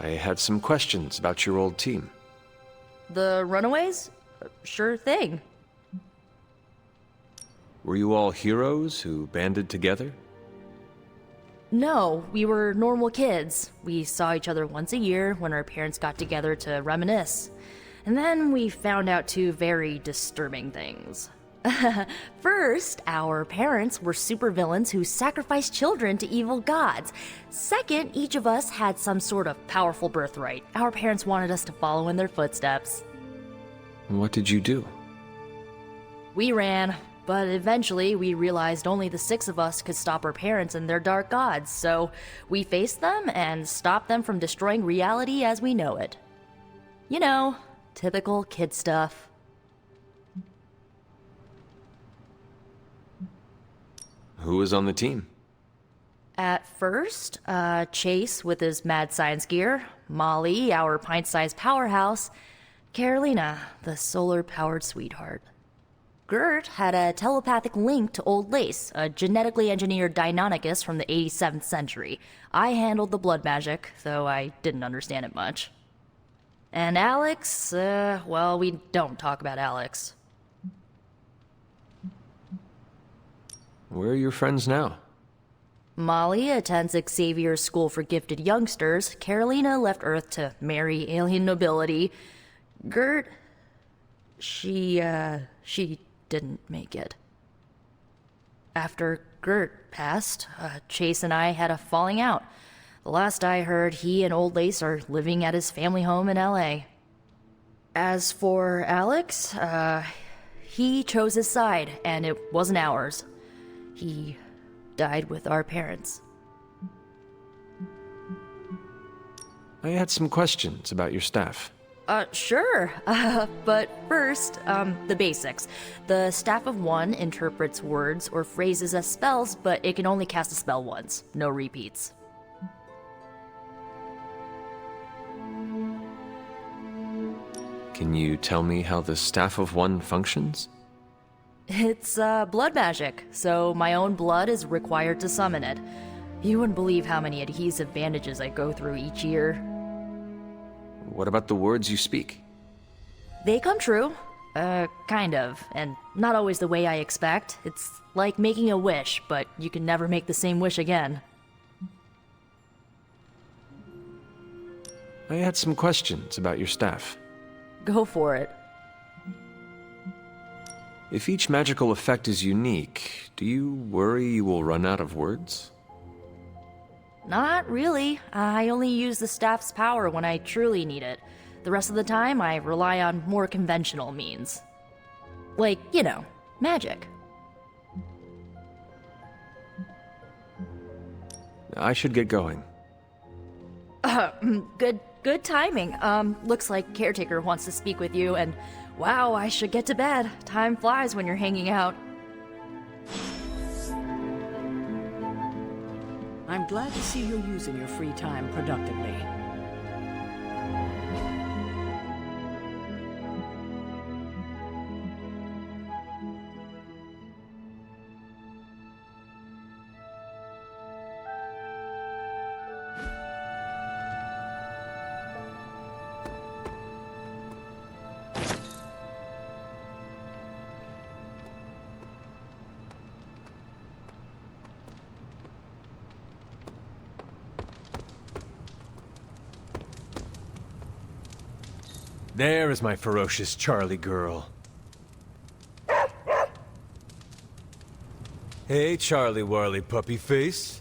I had some questions about your old team. The Runaways? Sure thing. Were you all heroes who banded together? No, we were normal kids. We saw each other once a year when our parents got together to reminisce. And then we found out 2 very disturbing things. First, our parents were supervillains who sacrificed children to evil gods. Second, each of us had some sort of powerful birthright. Our parents wanted us to follow in their footsteps. What did you do? We ran, but eventually we realized only the 6 of us could stop our parents and their dark gods, so we faced them and stopped them from destroying reality as we know it. You know, typical kid stuff. Who was on the team? At first, Chase with his mad science gear, Molly, our pint-sized powerhouse, Carolina, the solar-powered sweetheart. Gert had a telepathic link to Old Lace, a genetically engineered Deinonychus from the 87th century. I handled the blood magic, though I didn't understand it much. And Alex, well, we don't talk about Alex. Where are your friends now? Molly attends Xavier's School for Gifted Youngsters. Carolina left Earth to marry alien nobility. Gert, she didn't make it. After Gert passed, Chase and I had a falling out. The last I heard, he and Old Lace are living at his family home in LA. As for Alex, he chose his side, and it wasn't ours. He died with our parents. I had some questions about your staff. Sure. But first, the basics. The Staff of One interprets words or phrases as spells, but it can only cast a spell once. No repeats. Can you tell me how the Staff of One functions? It's, blood magic, so my own blood is required to summon it. You wouldn't believe how many adhesive bandages I go through each year. What about the words you speak? They come true. Kind of. And not always the way I expect. It's like making a wish, but you can never make the same wish again. I had some questions about your staff. Go for it. If each magical effect is unique, do you worry you will run out of words? Not really. I only use the staff's power when I truly need it. The rest of the time, I rely on more conventional means. Like, you know, magic. I should get going. Good timing. Looks like Caretaker wants to speak with you, and wow, I should get to bed. Time flies when you're hanging out. I'm glad to see you're using your free time productively. There is my ferocious Charlie girl. Hey, Charlie Warley puppy face.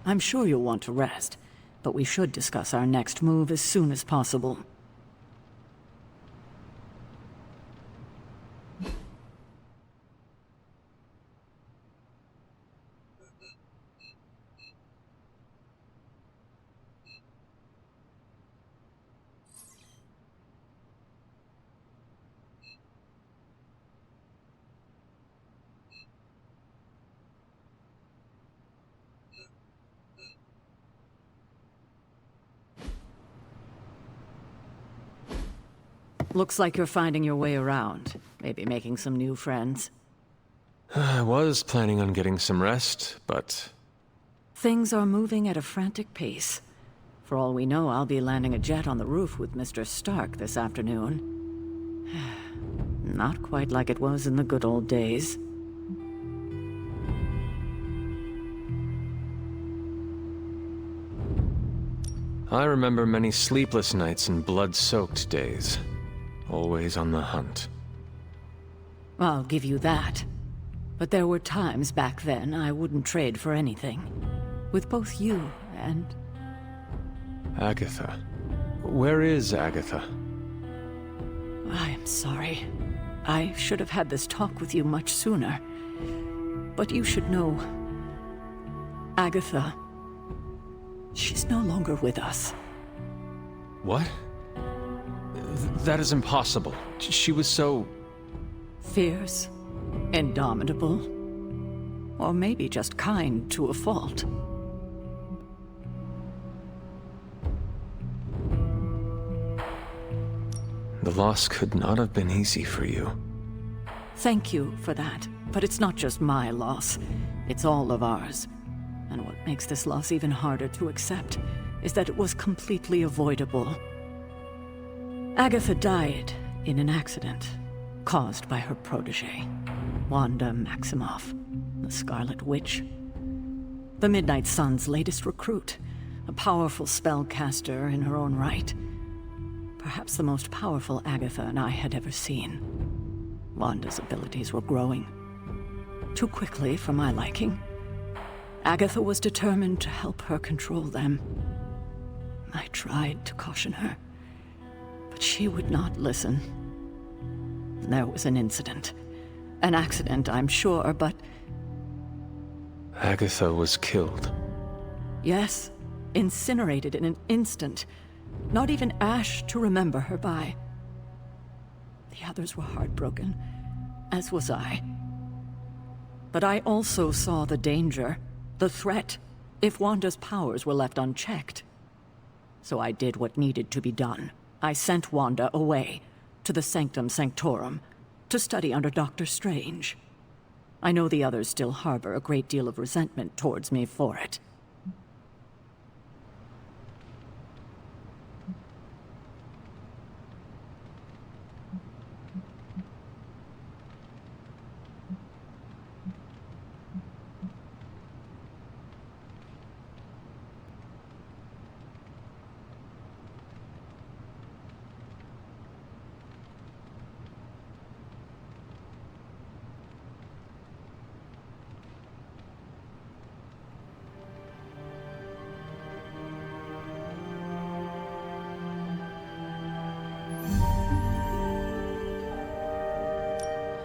I'm sure you'll want to rest, but we should discuss our next move as soon as possible. Looks like you're finding your way around. Maybe making some new friends. I was planning on getting some rest, but... Things are moving at a frantic pace. For all we know, I'll be landing a jet on the roof with Mr. Stark this afternoon. Not quite like it was in the good old days. I remember many sleepless nights and blood-soaked days. Always on the hunt. I'll give you that. But there were times back then I wouldn't trade for anything. With both you and... Agatha. Where is Agatha? I am sorry. I should have had this talk with you much sooner. But you should know... Agatha... She's no longer with us. What? That is impossible. She was so... Fierce, indomitable, or maybe just kind to a fault. The loss could not have been easy for you. Thank you for that, but it's not just my loss. It's all of ours. And what makes this loss even harder to accept is that it was completely avoidable. Agatha died in an accident caused by her protege, Wanda Maximoff, the Scarlet Witch. The Midnight Sun's latest recruit, a powerful spellcaster in her own right. Perhaps the most powerful Agatha and I had ever seen. Wanda's abilities were growing. Too quickly for my liking. Agatha was determined to help her control them. I tried to caution her, but she would not listen. There was an incident. An accident, I'm sure, but... Agatha was killed. Yes, incinerated in an instant. Not even ash to remember her by. The others were heartbroken, as was I. But I also saw the danger, the threat, if Wanda's powers were left unchecked. So I did what needed to be done. I sent Wanda away, to the Sanctum Sanctorum, to study under Dr. Strange. I know the others still harbor a great deal of resentment towards me for it.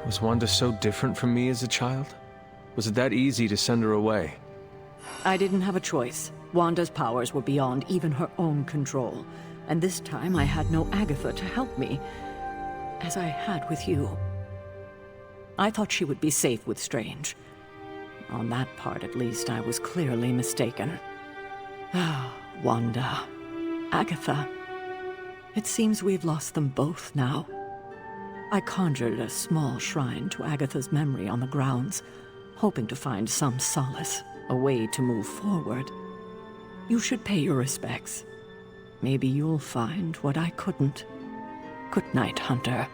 Was Wanda so different from me as a child? Was it that easy to send her away? I didn't have a choice. Wanda's powers were beyond even her own control. And this time I had no Agatha to help me, as I had with you. I thought she would be safe with Strange. On that part, at least, I was clearly mistaken. Ah, Wanda. Agatha. It seems we've lost them both now. I conjured a small shrine to Agatha's memory on the grounds, hoping to find some solace, a way to move forward. You should pay your respects. Maybe you'll find what I couldn't. Good night, Hunter.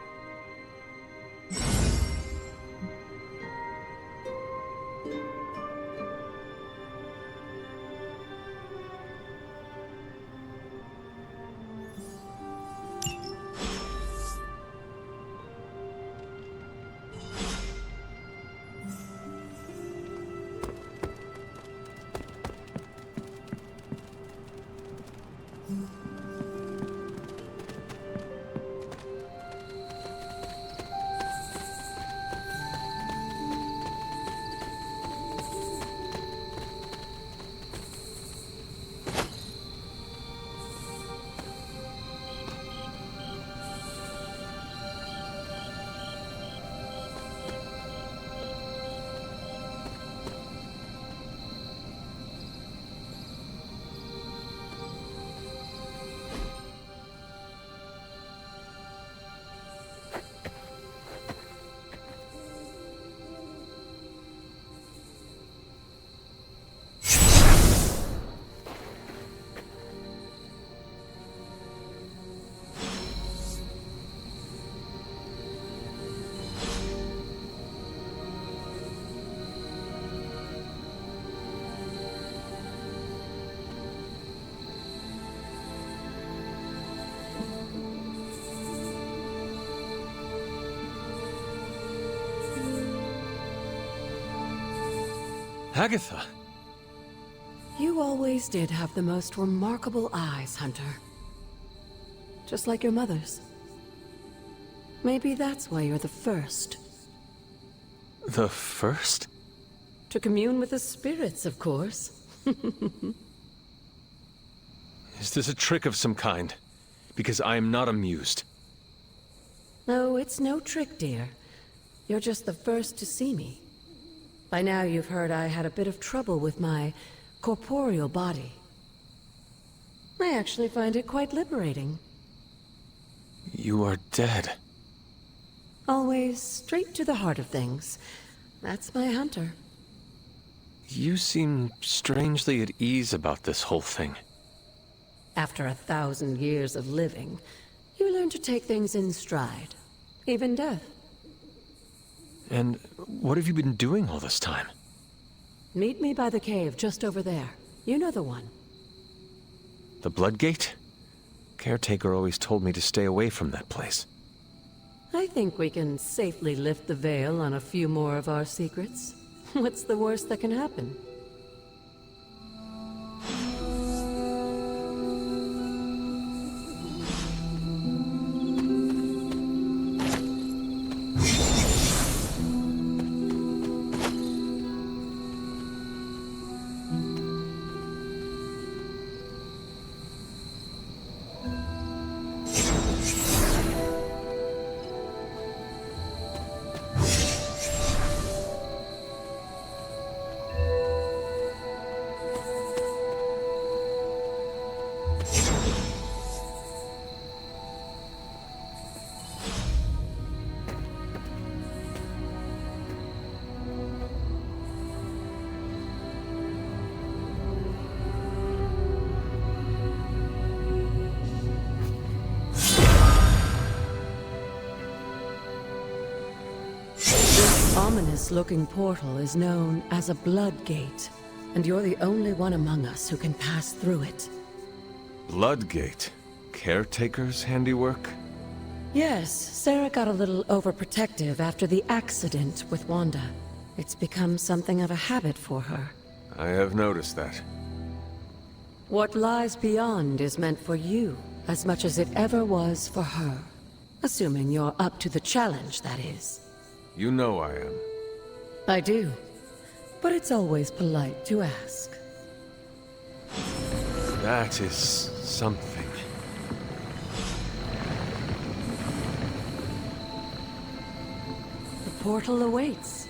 Agatha! You always did have the most remarkable eyes, Hunter. Just like your mother's. Maybe that's why you're the first. The first? To commune with the spirits, of course. Is this a trick of some kind? Because I am not amused. No, it's no trick, dear. You're just the first to see me. By now you've heard I had a bit of trouble with my corporeal body. I actually find it quite liberating. You are dead. Always straight to the heart of things. That's my Hunter. You seem strangely at ease about this whole thing. After 1,000 years of living, you learn to take things in stride. Even death. And what have you been doing all this time? Meet me by the cave just over there. You know the one. The Bloodgate? Caretaker always told me to stay away from that place. I think we can safely lift the veil on a few more of our secrets. What's the worst that can happen? ominous-looking portal is known as a blood gate, and you're the only one among us who can pass through it. Bloodgate? Caretaker's handiwork? Yes, Sarah got a little overprotective after the accident with Wanda. It's become something of a habit for her. I have noticed that. What lies beyond is meant for you, as much as it ever was for her. Assuming you're up to the challenge, that is. You know I am. I do. But it's always polite to ask. That is something. The portal awaits.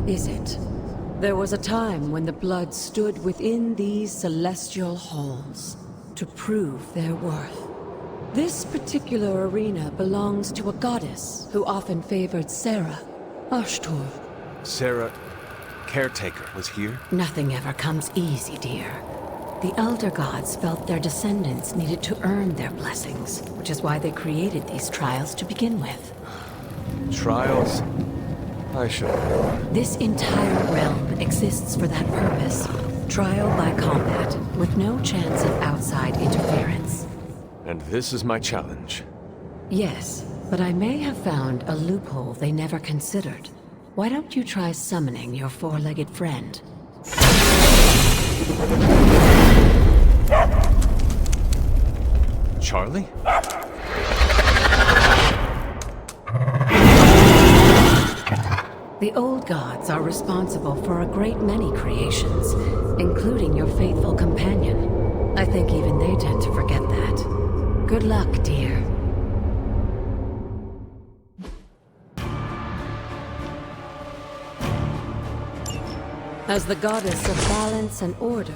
Is it? There was a time when the blood stood within these celestial halls to prove their worth. This particular arena belongs to a goddess who often favored Sarah, Oshtur. Sarah, caretaker, was here? Nothing ever comes easy, dear. The Elder Gods felt their descendants needed to earn their blessings, which is why they created these trials to begin with. Trials? I should have known. This entire realm exists for that purpose. Trial by combat, with no chance of outside interference. And this is my challenge. Yes, but I may have found a loophole they never considered. Why don't you try summoning your four-legged friend? Charlie? The old gods are responsible for a great many creations, including your faithful companion. I think even they tend to forget that. Good luck, dear. As the goddess of balance and order,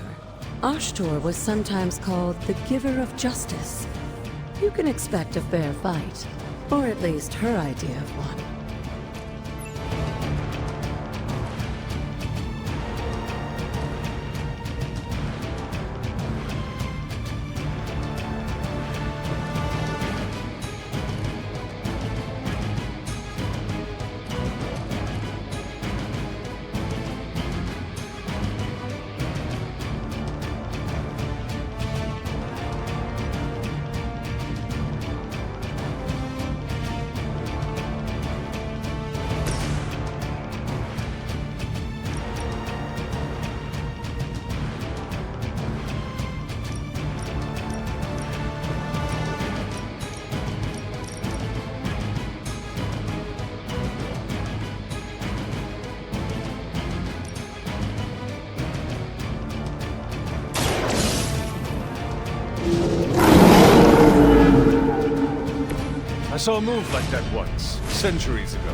Oshtur was sometimes called the giver of justice. You can expect a fair fight, or at least her idea of one. I saw a move like that once, centuries ago.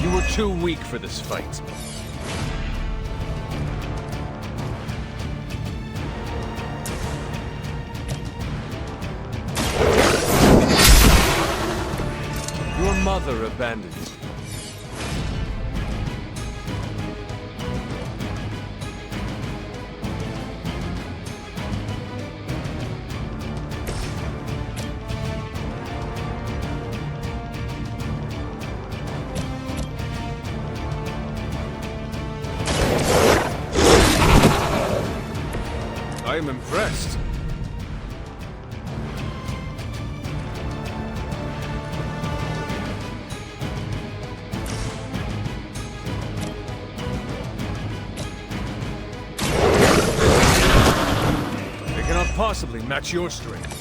You were too weak for this fight. Your mother abandoned you. I am impressed. possibly match your strength.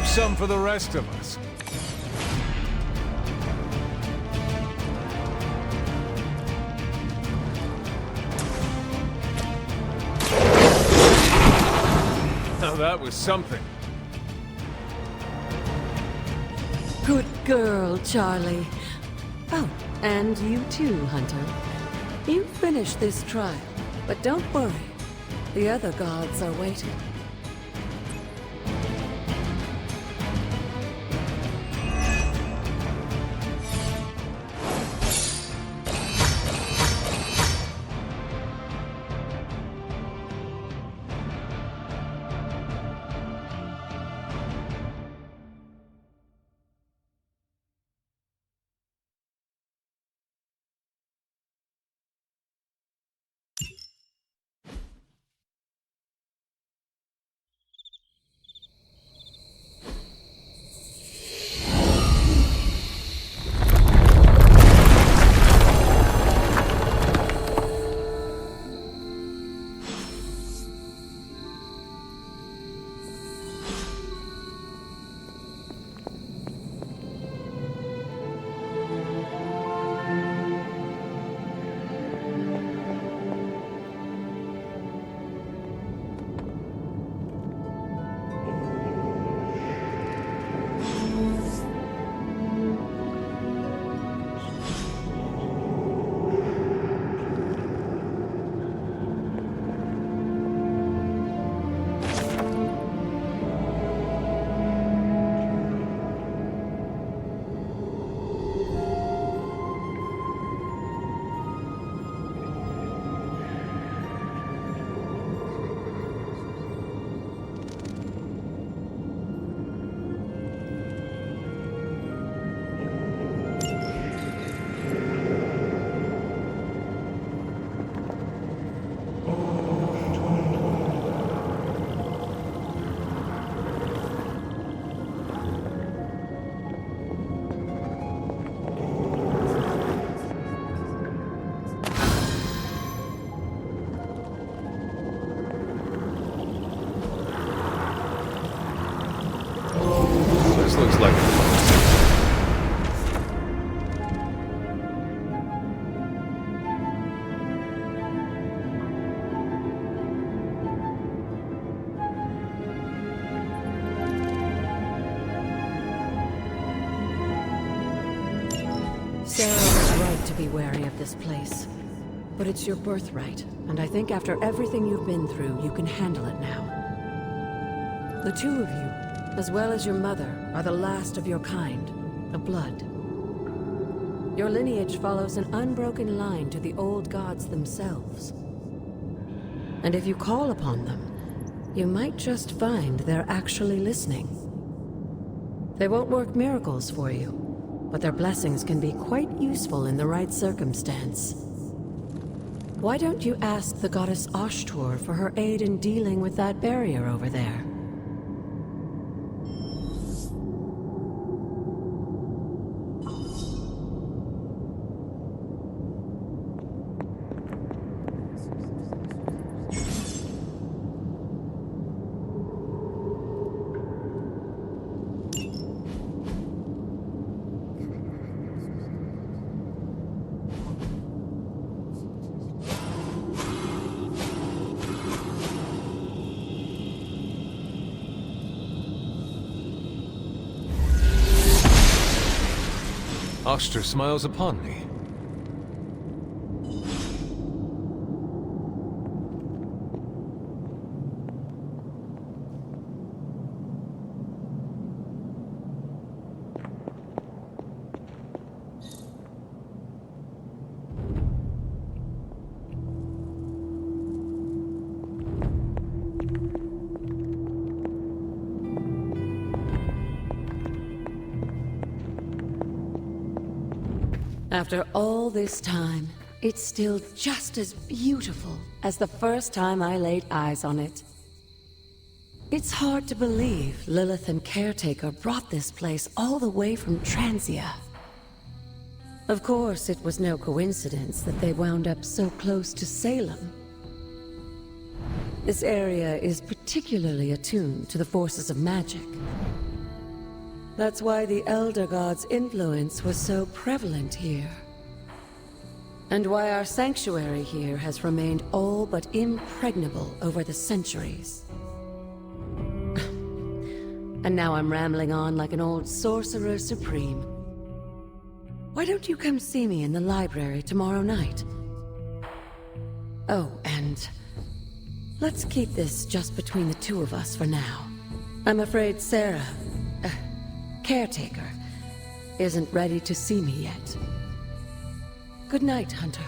Some for the rest of us. Now that was something. Good girl, Charlie. Oh, and you too, Hunter. You finished this trial, but don't worry. The other gods are waiting. Looks like it. Sarah was right to be wary of this place. But it's your birthright, and I think after everything you've been through, you can handle it now. The two of you, as well as your mother, are the last of your kind, the Blood. Your lineage follows an unbroken line to the old gods themselves. And if you call upon them, you might just find they're actually listening. They won't work miracles for you, but their blessings can be quite useful in the right circumstance. Why don't you ask the goddess Oshtur for her aid in dealing with that barrier over there? Oshtur smiles upon me. After all this time, it's still just as beautiful as the first time I laid eyes on it. It's hard to believe Lilith and Caretaker brought this place all the way from Transia. Of course, it was no coincidence that they wound up so close to Salem. This area is particularly attuned to the forces of magic. That's why the Elder God's influence was so prevalent here. And why our sanctuary here has remained all but impregnable over the centuries. And now I'm rambling on like an old sorcerer supreme. Why don't you come see me in the library tomorrow night? Oh, and let's keep this just between the two of us for now. I'm afraid Sarah, Caretaker, isn't ready to see me yet. Good night, Hunter.